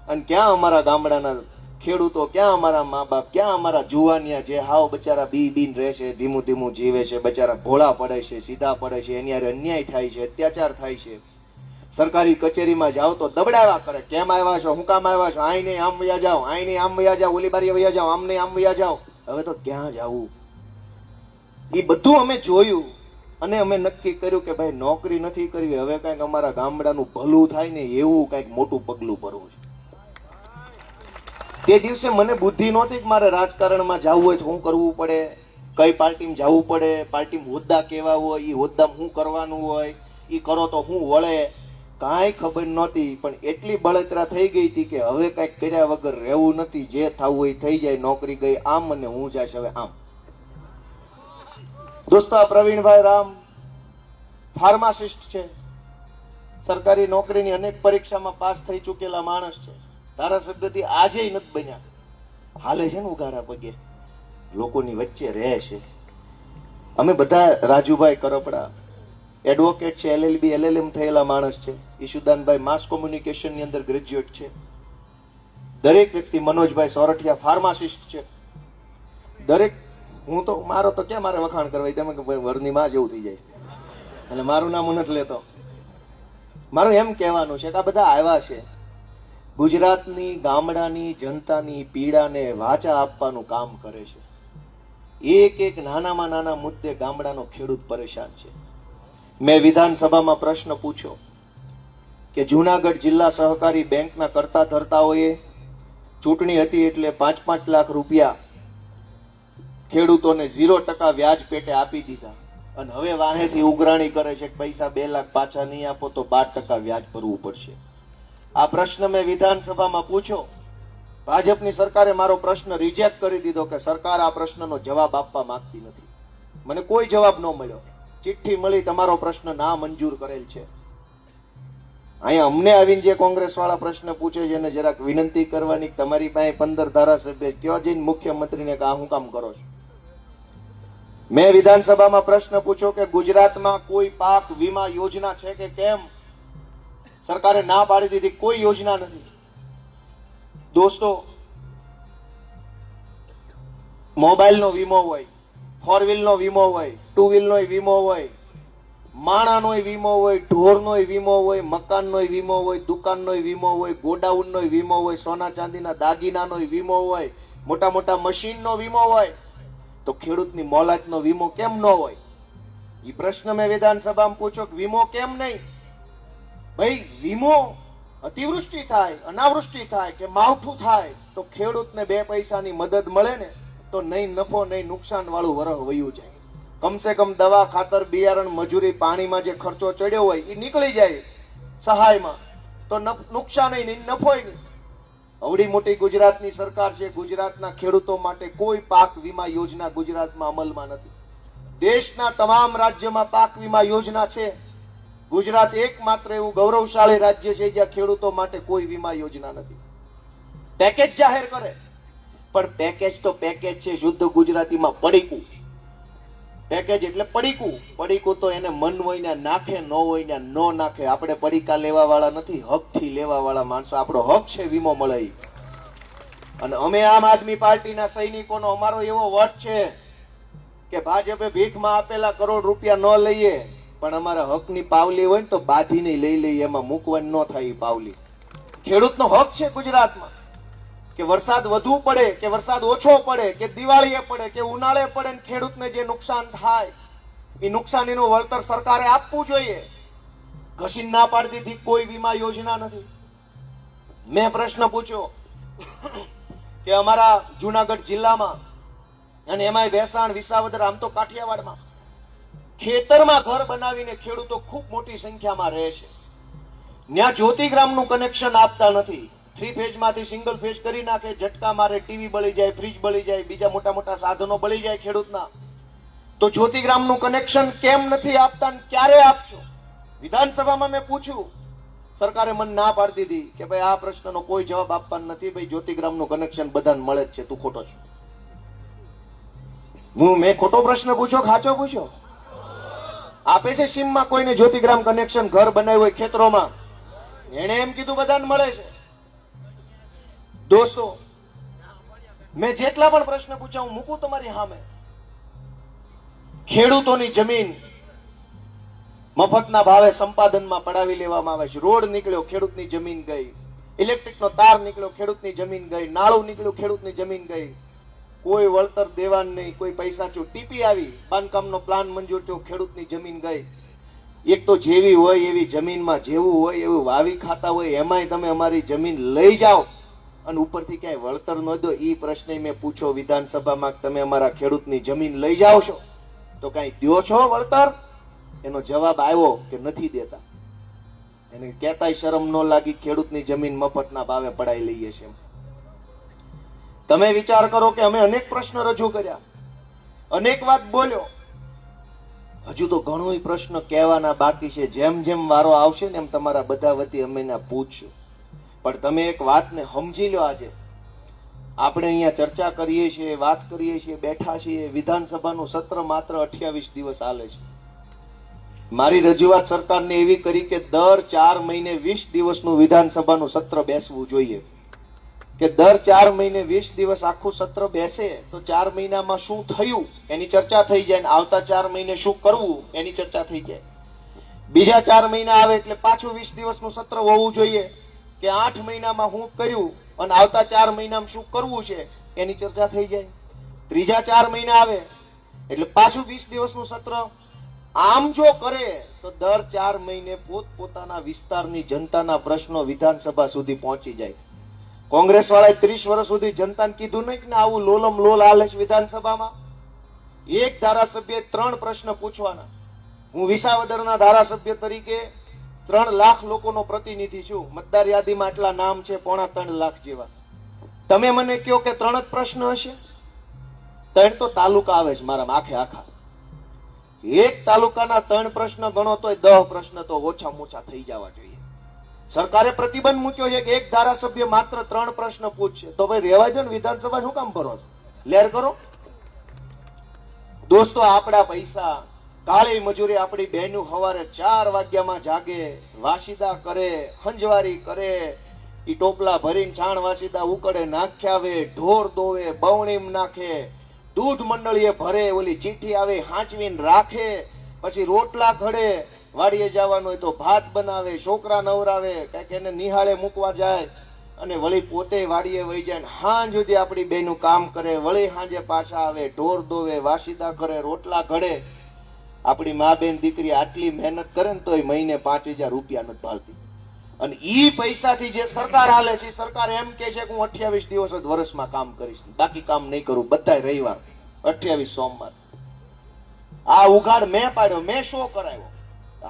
S2: અને ક્યાં અમારા ગામડાના ખેડૂતો, ક્યાં અમારા મા બાપ, ક્યાં અમારા જુવાનિયા જે હાવ બચારા બીન રહે છે, ધીમું ધીમું જીવે છે, બચારા ભોળા પડે છે, સીધા પડે છે, એની હારે અન્યાય થાય છે, અત્યાચાર થાય છે. સરકારી કચેરીમાં જાઓ તો દબડાવા કરે, કેમ આવ્યા છો, હું કામ આવ્યા છો, આઈ નહીં આમ વયા જાઓ, આઈ નહીં આમ વયા જાઓ, ઓલી બારી વયા જાઓ, આમ નહીં આમ વયા જાઓ. હવે તો ક્યાં જવું? એ બધું અમે જોયું અને અમે નક્કી કર્યું કે ભાઈ નોકરી નથી કરવી, હવે કઈક અમારા ગામડાનું ભલું થાય ને એવું કઈક મોટું પગલું ભરવું છે. તે દિવસે મને બુદ્ધિ નહોતી કે મારે રાજકારણમાં જવું હોય તો શું કરવું પડે, કઈ પાર્ટીમાં જવું પડે, પાર્ટીમાં હોદ્દા કેવા હોય, એ હોદ્દામાં શું કરવાનું હોય, એ કરો તો શું વળે, કાંઈ ખબર નહોતી. પણ એટલી બળતરા થઈ ગઈ હતી કે હવે કઈક કર્યા વગર રહેવું નથી, જે થવું હોય થઈ જાય, નોકરી ગઈ આમ અને હું જઈશ હવે આમ. દોસ્તો, આ પ્રવીણભાઈ રામ ફાર્માસિસ્ટ છે, સરકારી નોકરીની અનેક પરીક્ષામાં પાસ થઈ ચૂકેલા માણસ છે, ધારાસભ્યથી આજે નથી બન્યા, હાલે છે ને ઉઘાડા પગે, લોકોની વચ્ચે રહે છે. અમે બધા, રાજુભાઈ કરપડા એડવોકેટ છે, LLB LLM થયેલા માણસ છે, ઈશુદાનભાઈ માસ કોમ્યુનિકેશન ની અંદર ગ્રેજ્યુએટ છે, દરેક વ્યક્તિ, મનોજભાઈ સોરઠિયા ફાર્માસિસ્ટ છે, દરેક. હું તો, મારો તો ક્યાં મારે વખાણ કરવા, તમે વરની માં જેવું થઈ જાય એટલે મારું નામ હું નથી લેતો. મારું એમ કહેવાનું છે કે આ બધા આવ્યા છે ગુજરાતની ગામડાની જનતાની પીડાને વાચા આપવાનું કામ કરે છે. એક એક નાનામાં નાના મુદ્દે ગામડાનો ખેડૂત પરેશાન છે. મેં વિધાનસભામાં પ્રશ્ન પૂછ્યો કે જુનાગઢ જિલ્લા સહકારી બેંકના કરતા ધરતાઓએ ચૂંટણી હતી એટલે 5-5 લાખ રૂપિયા ખેડૂતોને 0% વ્યાજ પેટે આપી દીધા, અને હવે વાહેથી ઉઘરાણી કરે છે કે પૈસા 2 લાખ પાછા નહીં આપો તો 12% વ્યાજ ભરવું પડશે. આ પ્રશ્ન મેં વિધાનસભામાં પૂછ્યો. ભાજપની સરકારે મારો પ્રશ્ન રિજેક્ટ કરી દીધો કે સરકાર આ પ્રશ્નનો જવાબ આપવા માંગતી નથી. મને કોઈ જવાબ ન મળ્યો. ચિઠ્ઠી મળી, તમારો પ્રશ્ન ના મંજૂર કરેલ છે. અહીંયા અમને આવીને જે કોંગ્રેસ વાળા પ્રશ્ન પૂછે છે એને જરાક વિનંતી કરવાની, તમારી પાસે 15 ધારાસભ્ય, કયો જઈને મુખ્યમંત્રીને કે આ શું કામ કરો છો? મેં વિધાનસભામાં પ્રશ્ન પૂછ્યો કે ગુજરાતમાં કોઈ પાક વીમા યોજના છે કે કેમ? સરકારે ના પાડી દીધી, કોઈ યોજના નથી. દોસ્તો, મોબાઈલનો વીમો હોય, 4 વ્હીલનો વીમો હોય, 2 વ્હીલનો વીમો હોય, માણાનો વીમો હોય, ઢોરનો વીમો હોય, મકાનનો વીમો હોય, દુકાનનો વીમો હોય, ગોડાઉનનો વીમો હોય, સોના ચાંદીના દાગીનાનો વીમો હોય, મોટા મોટા મશીનનો વીમો હોય, તો ખેડૂતની મોલાતનો વીમો કેમ ન હોય? એ પ્રશ્ન મેં વિધાનસભામાં પૂછ્યો કે વીમો કેમ નહીં? ભાઈ, વીમો અતિવૃષ્ટિ થાય, અનાવૃષ્ટિ થાય કે માવઠું થાય તો ખેડૂતને 2 પૈસાની મદદ મળે ને, તો નહીં નફો નહીં નુકસાન વાળું વરહ વયું જાય. કમસે કમ દવા, ખાતર, બિયારણ, મજૂરી, પાણીમાં જે ખર્ચો ચડ્યો હોય એ નીકળી જાય સહાયમાં, તો નુકસાન નહીં, નફો નહીં. અવડી મોટી ગુજરાતની સરકાર છે, ગુજરાતના ખેડૂતો માટે કોઈ પાક વીમા યોજના ગુજરાતમાં અમલમાં નથી. દેશના તમામ રાજ્યમાં પાક વીમા યોજના છે. ગુજરાત એકમાત્ર એવું ગૌરવશાળી રાજ્ય છે જ્યાં ખેડૂતો માટે કોઈ વીમા યોજના નથી. પેકેજ જાહેર કરે, પણ પેકેજ તો પેકેજ છે, શુદ્ધ ગુજરાતીમાં પડીકું. પેકેજ એટલે પડીકું. પડીકું તો એને મન હોય ને નાખે, ન હોય ને ન નાખે. આપણે પડીકા લેવા વાળા નથી, હકથી લેવા વાળા માણસો. આપણો હક છે વીમો મળે ઈ. અને અમે આમ આદમી પાર્ટીના સૈનિકોનો અમારો એવો વટ છે કે ભાજપે ભીખમાં આપેલા કરોડ રૂપિયા ન લઈએ, પણ અમારા હકની પાવલી હોય ને તો બાંધીને લઈ લઈએ, એમાં મૂકવાની ન થાય ઈ પાવલી. ખેડૂતનો હક છે ગુજરાતમાં કે વરસાદ વધુ પડે કે વરસાદ ઓછો પડે કે દિવાળીએ પડે કે ઉનાળે પડે, ને ખેડૂતને જે નુકસાન થાય એ નુકસાનીનું વળતર સરકારે આપવું જોઈએ. ઘસીને ના પાડી દીધી, કોઈ વીમા યોજના નથી. મેં પ્રશ્ન પૂછ્યો કે અમારા જુનાગઢ જિલ્લામાં અને એમાંય ભેસાણ, વિસાવદર, આમ તો કાઠિયાવાડમાં ખેતરમાં ઘર બનાવીને ખેડૂતો ખૂબ મોટી સંખ્યામાં રહે છે. ત્યાં જ્યોતિગ્રામનું કનેક્શન આપતા નથી. 3 ફેઝમાંથી સિંગલ ફેઝ કરી નાખે, ઝટકા મારે, ટીવી બળી જાય, ફ્રીજ બળી જાય, બીજા મોટા મોટા સાધનો બળી જાય ખેડૂતના. તો જ્યોતિગ્રામનું કનેક્શન કેમ નથી આપતા ને ક્યારે આપશો? વિધાનસભામાં મેં પૂછ્યું, સરકારે મને ના પાડી દીધી કે ભાઈ આ પ્રશ્નનો કોઈ જવાબ આપવાનો નથી. ભાઈ જ્યોતિગ્રામનું કનેક્શન બધાને મળે જ છે, તું ખોટો છો. મેં ખોટો પ્રશ્ન પૂછ્યો કે સાચો પૂછ્યો? આપે છે સીમમાં કોઈને જ્યોતિગ્રામ કનેક્શન ઘર બનાવ્યું હોય ખેતરોમાં? એને એમ કીધું બધાને મળે છે. દોસ્તો, મેં જેટલા પણ પ્રશ્ન પૂછ્યા હું મૂકું તમારી સામે. ખેડૂતોની જમીન મફતના ભાવે સંપાદનમાં પડાવી લેવામાં આવે છે. રોડ નીકળ્યો, ખેડૂતની જમીન ગઈ. ઇલેક્ટ્રિકનો તાર નીકળ્યો, ખેડૂતની જમીન ગઈ. નાળું નીકળ્યું, ખેડૂતની જમીન ગઈ. કોઈ વળતર દેવાનું નહીં, કોઈ પૈસા ચૂ. ટીપી આવી, બાંધકામનો પ્લાન મંજૂર થયો, ખેડૂતની જમીન ગઈ. એક તો જેવી હોય એવી જમીનમાં જેવું હોય એવું વાવી ખાતા હોય, એમાંય તમે અમારી જમીન લઈ જાઓ અને ઉપરથી ક્યાંય વળતર ન દો. એ પ્રશ્ન મેં પૂછ્યો વિધાનસભામાં, તમે અમારા ખેડૂતની જમીન લઈ જાઓ છો તો કઈ દો છો વળતર? એનો જવાબ આવ્યો કે નથી દેતા. એને કહેતાય શરમ ન લાગી, ખેડૂતની જમીન મફતના ભાવે પડાઈ લઈએ છે. તમે વિચાર કરો કે અમે અનેક પ્રશ્ન રજૂ કર્યા, અનેક વાત બોલ્યો, હજુ તો ઘણો પ્રશ્ન કહેવાના બાકી છે. જેમ જેમ વારો આવશે ને એમ તમારા બધા વતી અમે એના પૂછશું. પણ તમે એક વાતને સમજી લો, આજે આપણે અહીંયા ચર્ચા કરીએ છીએ, વાત કરીએ છીએ, બેઠા છીએ. વિધાનસભાનું સત્ર માત્ર 28 દિવસ હાલે છે. મારી રજૂઆત સરકારને એવી કરી કે દર 4 મહિને 20 દિવસનું વિધાનસભાનું સત્ર બેસવું જોઈએ. કે દર 4 મહિને 20 દિવસ આખું સત્ર બેસે તો 4 મહિનામાં શું થયું એની ચર્ચા થઈ જાય, ને આવતા 4 મહિને શું કરવું એની ચર્ચા થઈ જાય. બીજા 4 મહિના આવે એટલે પાછું 20 દિવસનું સત્ર હોવું જોઈએ કે 8 મહિનામાં હું કર્યું અને આવતા 4 મહિનામાં શું કરવું છે એની ચર્ચા થઈ જાય. ત્રીજા 4 મહિના આવે એટલે પાછું 20 દિવસનું સત્ર. આમ જો કરે તો દર 4 મહિને પોતપોતાના વિસ્તારની જનતાના પ્રશ્નો વિધાનસભા સુધી પહોંચી જાય. કોંગ્રેસ વાળાએ 30 વર્ષ સુધી જનતાને કીધું નહીં કે આવું લોલમ લોલ હાલે છે વિધાનસભામાં. એક ધારાસભ્ય 3 પ્રશ્ન પૂછવાના. હું વિસાવદરના ધારાસભ્ય તરીકે 3 લાખ લોકોનો પ્રતિનિધિ છું. મતદાર યાદીમાં આટલા નામ છે, 3.25 લાખ જેવા. તમે મને કહો કે 3 જ પ્રશ્ન હશે? 3 તો તાલુકા આવે છે મારા આખે આખા. એક તાલુકાના 3 પ્રશ્ન ગણો તોય 10 પ્રશ્ન તો ઓછામાં ઓછા થઈ જવા જોઈએ. સરકારે પ્રતિબંધ મૂક્યો છે કે એક ધારાસભ્ય માત્ર 3 પ્રશ્ન પૂછશે. તો ભાઈ રેવા દો ને, વિધાનસભા શું કામ ભરો છો? લેર કરો. દોસ્તો, આપણા પૈસા, કાળી મજૂરી આપણી બહેનો સવારે 4 વાગ્યામાં જાગે, વાસીદા કરે, હંજવારી કરે, ઈ ટોપલા ભરીને છાણ વાસીદા ઉકળે નાખ્યા આવે, ઢોર દોવે, બવણીમ નાખે, દૂધ મંડળીએ ભરે, ઓલી ચીઠી આવે હાંચવીને રાખે, પછી રોટલા ઘડે, વાડીએ જવાનું હોય તો ભાત બનાવે, છોકરા નવરાવે, કઈક એને નિહાળે મૂકવા જાય અને વળી પોતે વાડીએ વહી જાય. હાંજ સુધી આપણી બેનું કામ કરે, વળી હાંજે પાછા આવે, ઢોર દોવે, વાસીદા કરે, રોટલા ઘડે. આપણી મા બેન દીકરી આટલી મહેનત કરે ને તોય મહિને 5000 રૂપિયા નથી ભાળતી. અને ઈ પૈસાથી જે સરકાર હાલે છે, સરકાર એમ કે છે કે હું 28 દિવસ જ વર્ષમાં કામ કરીશ, બાકી કામ નહીં કરું, બધા રવિવાર, 28 સોમવાર. આ ઉઘાડ મેં પાડ્યો, મેં શો કરાવ્યો.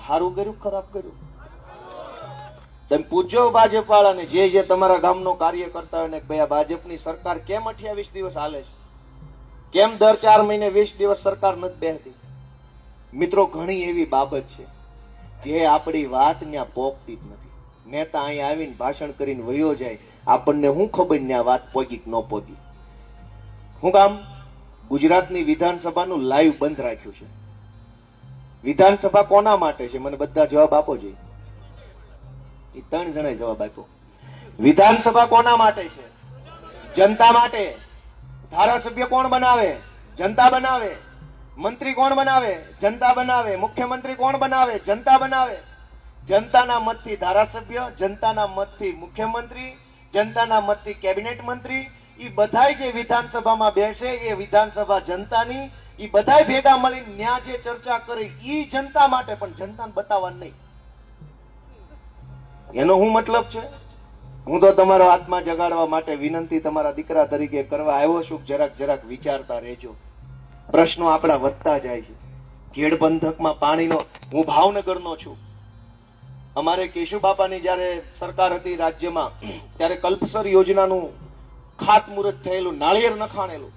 S2: સારું કર્યું, ખરાબ કર્યું? તમે પૂછજો ભાજપ વાળાને, જે તમારા ગામનો કાર્ય કરતા હોય ને, કે ભાઈ આ ભાજપની સરકાર કેમ 28 દિવસ હાલે છે, કેમ દર 4 મહિને 20 દિવસ સરકાર નથી બેસતી? મિત્રો, ઘણી એવી બાબત છે જે આપણી વાત ત્યાં પોગતી જ નથી. નેતા અહીં આવીને ભાષણ કરીને વયો જાય, આપણને શું ખબર ને આ વાત પોગી કે ન પોગી? હું કામ? ગુજરાતની વિધાનસભાનું લાઈવ બંધ રાખ્યું છે. વિધાનસભા કોના માટે છે? મને બધા જવાબ આપો જોઈએ. એ 3 જણાએ જવાબ આપ્યો. વિધાનસભા કોના માટે છે? જનતા માટે. ધારાસભ્ય કોણ બનાવે? જનતા બનાવે. મંત્રી કોણ બનાવે? જનતા બનાવે. મુખ્યમંત્રી કોણ બનાવે? જનતા બનાવે. જનતાના મતથી ધારાસભ્ય, જનતાના મતથી મુખ્યમંત્રી, જનતાના મતથી કેબિનેટ મંત્રી, એ બધાય જે વિધાનસભામાં બેસે એ વિધાનસભા જનતાની, એ બધાય ભેગા મળીને ન્યા જે ચર્ચા કરે એ જનતા માટે, પણ જનતાને બતાવવાનું નહીં. એનો શું મતલબ છે? હું તો તમારો આત્મા જગાડવા માટે વિનંતી તમારા દીકરા તરીકે કરવા આવ્યો છું. જરાક વિચારતા રહેજો. પ્રશ્નો આપણા વધતા જાય છે. ખેડ પંથકમાં પાણીનો, હું ભાવનગરનો છું. અમારે કેશુબાપાની જયારે સરકાર હતી રાજ્યમાં, ત્યારે કલ્પસર યોજનાનું ખાતમુહૂર્ત થયેલું, નાળિયેર નખાણેલું.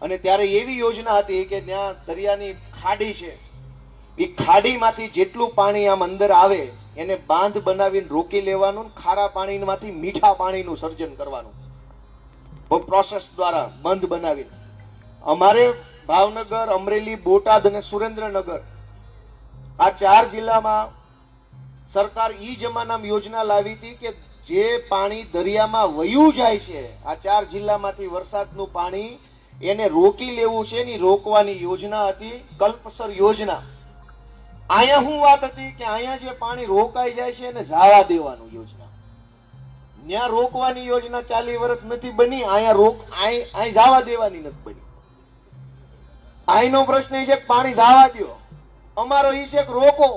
S2: અને ત્યારે એવી યોજના હતી કે ત્યાં દરિયાની ખાડી છે, એ ખાડીમાંથી જેટલું પાણી આમ અંદર આવે એને બાંધ બનાવીને રોકી લેવાનું, ખારા પાણીમાંથી મીઠા પાણીનું સર્જન કરવાનું પ્રોસેસ દ્વારા બંધ બનાવીને. અમારે ભાવનગર, અમરેલી, બોટાદ અને સુરેન્દ્રનગર આ 4 જિલ્લામાં સરકાર ઈ જમાનામાં યોજના લાવી હતી કે જે પાણી દરિયામાં વયું જાય છે, આ 4 જિલ્લામાંથી વરસાદનું પાણી એને રોકી લેવું છે, એની રોકવાની યોજના હતી કલ્પસર યોજના. અહીંયા શું વાત હતી કે અહીંયા જે પાણી રોકાઈ જાય છે એને જવા દેવાનું યોજના. ત્યાં રોકવાની યોજના 40 વર્ષ નથી બની, અહીં જવા દેવાની નથી બની. અહીંનો પ્રશ્ન એ છે કે પાણી જવા દો, અમારો ઈ છે કે રોકો.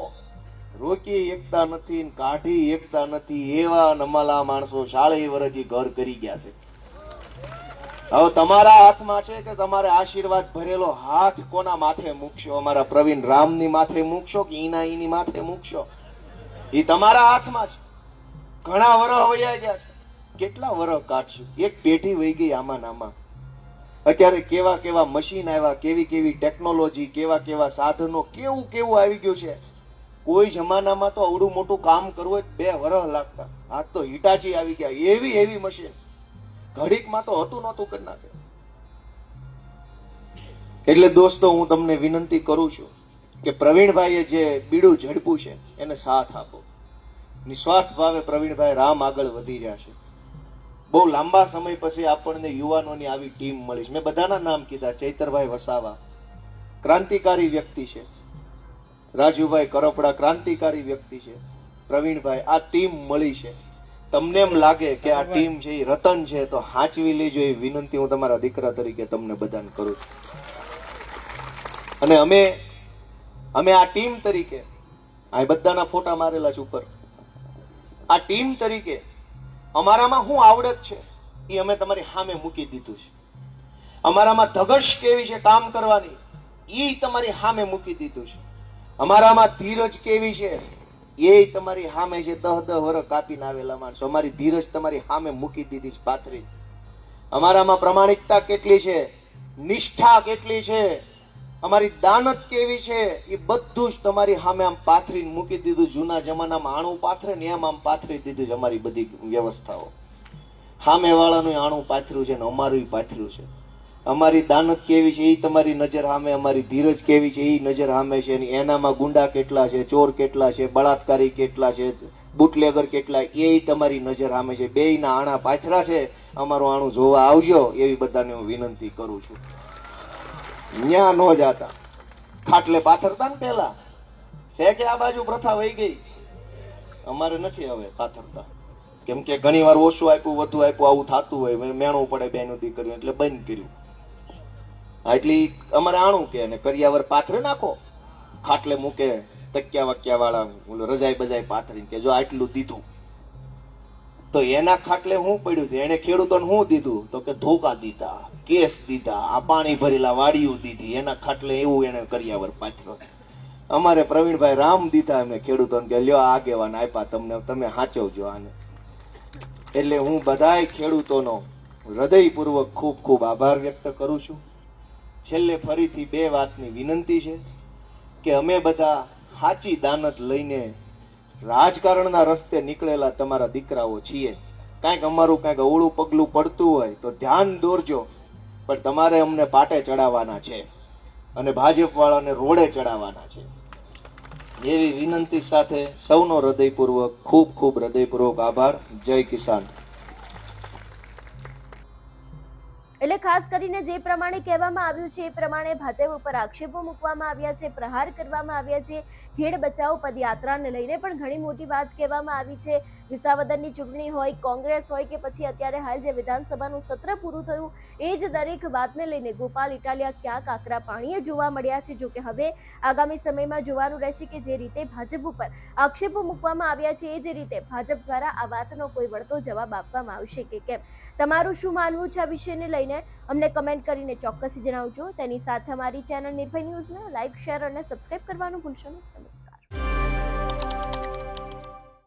S2: રોકી એકતા નથી, કાઢી એકતા નથી. એવા નમાલા માણસો 40 વર્ષથી ઘર કરી ગયા છે. હવે તમારા હાથમાં છે કે તમારે આશીર્વાદ ભરેલો હાથ કોના માથે મૂકશો? અમારા પ્રવીણ રામની માથે મૂકશો કે ઈની માથે મૂકશો? એ તમારા હાથમાં છે. ઘણા વર્ષ વયા ગયા છે, કેટલા વર્ષ કાઢશું? એક પેઢી વહી ગઈ આમાં નામાં. અત્યારે કેવા મશીન આવ્યા, કેવી ટેકનોલોજી, કેવા સાધનો, કેવું આવી ગયું છે. કોઈ જમાનામાં તો અવડું મોટું કામ કરવું હોય 2 વર્ષ લાગતા. આજ તો હિટાચી આવી ગયા, એવી મશીન ઘડીકમાં તો હતું નહોતું કરી નાખે. એટલે દોસ્તો, હું તમને વિનંતી કરું છું કે પ્રવીણભાઈએ જે બીડું ઝડપ્યું છે એને સાથ આપો. નિસ્વાર્થ ભાવે પ્રવીણભાઈ રામ આગળ વધી રહ્યા છે. બહુ લાંબા સમય પછી આપણને યુવાનોની આવી ટીમ મળી છે. મેં બધાના નામ કીધા. ચૈતરભાઈ વસાવા ક્રાંતિકારી વ્યક્તિ છે, રાજુભાઈ કરપડા ક્રાંતિકારી વ્યક્તિ છે, પ્રવીણભાઈ, આ ટીમ મળી છે. તમને એમ લાગે કે આ ટીમ છે એ રતન છે તો હાંચવી લેજો, એ વિનંતી હું તમારા દીકરા તરીકે તમને બધાને કરું છું. અને અમે આ ટીમ તરીકે, આ બધાના ફોટા મારેલા છે ઉપર, આ ટીમ તરીકે અમારામાં શું આવડત છે એ અમે તમારી સામે મૂકી દીધું છે. અમારામાં ધગશ કેવી છે કામ કરવાની એ તમારી સામે મૂકી દીધું છે. અમારામાં ધીરજ કેવી છે એ તમારી સામે છે. 10 વર્ષ કાપીને આવેલા માણસો, અમારી ધીરજ તમારી સામે મૂકી દીધી છે પાથરી. અમારામાં પ્રમાણિકતા કેટલી છે, નિષ્ઠા કેટલી છે, અમારી દાનત કેવી છે, એ બધું જ તમારી સામે આમ પાથરીને મૂકી દીધું. જૂના જમાનામાં આણું પાથરે ને એમ આમ પાથરી દીધું છે અમારી બધી વ્યવસ્થાઓ. સામે વાળાનું આણું પાથર્યું છે ને અમારું પાથર્યું છે. અમારી દાનત કેવી છે એ તમારી નજર સામે, અમારી ધીરજ કેવી છે એ નજર સામે છે. એનામાં ગુંડા કેટલા છે, ચોર કેટલા છે, બળાત્કારી કેટલા છે, બુટલેગર કેટલા, એ તમારી નજર સામે છે. બેયના આણા પાથરા છે. અમારું આણું જોવા આવજો એવી બધાને હું વિનંતી કરું છું. ન્યા ન જાતા, ખાટલે પાથરતા ને પેલા છે કે આ બાજુ પ્રથા વહી ગઈ. અમારે નથી હવે પાથરતા, કેમ કે ઘણી વાર ઓછું આપ્યું, વધુ આપ્યું, આવું થતું હોય, મેણું પડે બેનું દીકરીઓ, એટલે બંધ કર્યું. એટલી અમારે આણું કે કરિયાવર પાથરે નાખો, ખાટલે મૂકે તકિયા વકિયા વાળા રજાઈ બજાઈ પાથરીને કે જો આટલું દીધું. તો એના ખાટલે શું પડ્યું છે? એને ખેડૂતોને શું દીધું? તો કે ધોકા દીધા, કેસ દીધા, આ પાણી ભરેલા વાડીઓ દીધી. એના ખાટલે એવું એને કરિયાવર પાથર્યો. અમારે પ્રવીણભાઈ રામ દીધા એમને ખેડૂતોને કે લ્યો આગેવાન આપ્યા તમને, તમે સાચવજો આને. એટલે હું બધાય ખેડૂતોનો હૃદયપૂર્વક ખૂબ ખૂબ આભાર વ્યક્ત કરું છું. છેલ્લે ફરીથી બે વાતની વિનંતી છે કે અમે બધા સાચી દાનત લઈને રાજકારણના રસ્તે નીકળેલા તમારા દીકરાઓ છીએ. કાંઈક અમારું કાંઈક અવળું પગલું પડતું હોય તો ધ્યાન દોરજો, પણ તમારે અમને પાટે ચડાવવાના છે અને ભાજપ વાળાને રોડે ચડાવવાના છે. એવી વિનંતી સાથે સૌનો હૃદયપૂર્વક ખૂબ ખૂબ હૃદયપૂર્વક આભાર. જય કિસાન.
S1: એટલે ખાસ કરીને જે પ્રમાણે કહેવામાં આવ્યું છે એ પ્રમાણે ભાજપ ઉપર આક્ષેપો મૂકવામાં આવ્યા છે, પ્રહાર કરવામાં આવ્યા છે. ખેડ બચાવો પદયાત્રાને લઈને પણ ઘણી મોટી વાત કહેવામાં આવી છે. વિસાવદરની ચૂંટણી હોય, કોંગ્રેસ હોય કે પછી અત્યારે હાલ જે વિધાનસભાનું સત્ર પૂરું થયું, એ જ દરેક વાતને લઈને ગોપાલ ઇટાલિયા ક્યાંક આકરા પાણીએ જોવા મળ્યા છે. જો કે હવે આગામી સમયમાં જોવાનું રહેશે કે જે રીતે ભાજપ ઉપર આક્ષેપો મૂકવામાં આવ્યા છે એ જ રીતે ભાજપ દ્વારા આ વાતનો કોઈ વળતો જવાબ આપવામાં આવશે કે કેમ. તમારું શું માનવું છે આ વિષયને લઈને અમને કમેન્ટ કરીને ચોક્કસ જણાવજો. તેની સાથે અમારી ચેનલ નિર્ભય ન્યૂઝને લાઇક, શેર અને સબસ્ક્રાઇબ કરવાનું ભૂલશો નહીં. નમસ્કાર.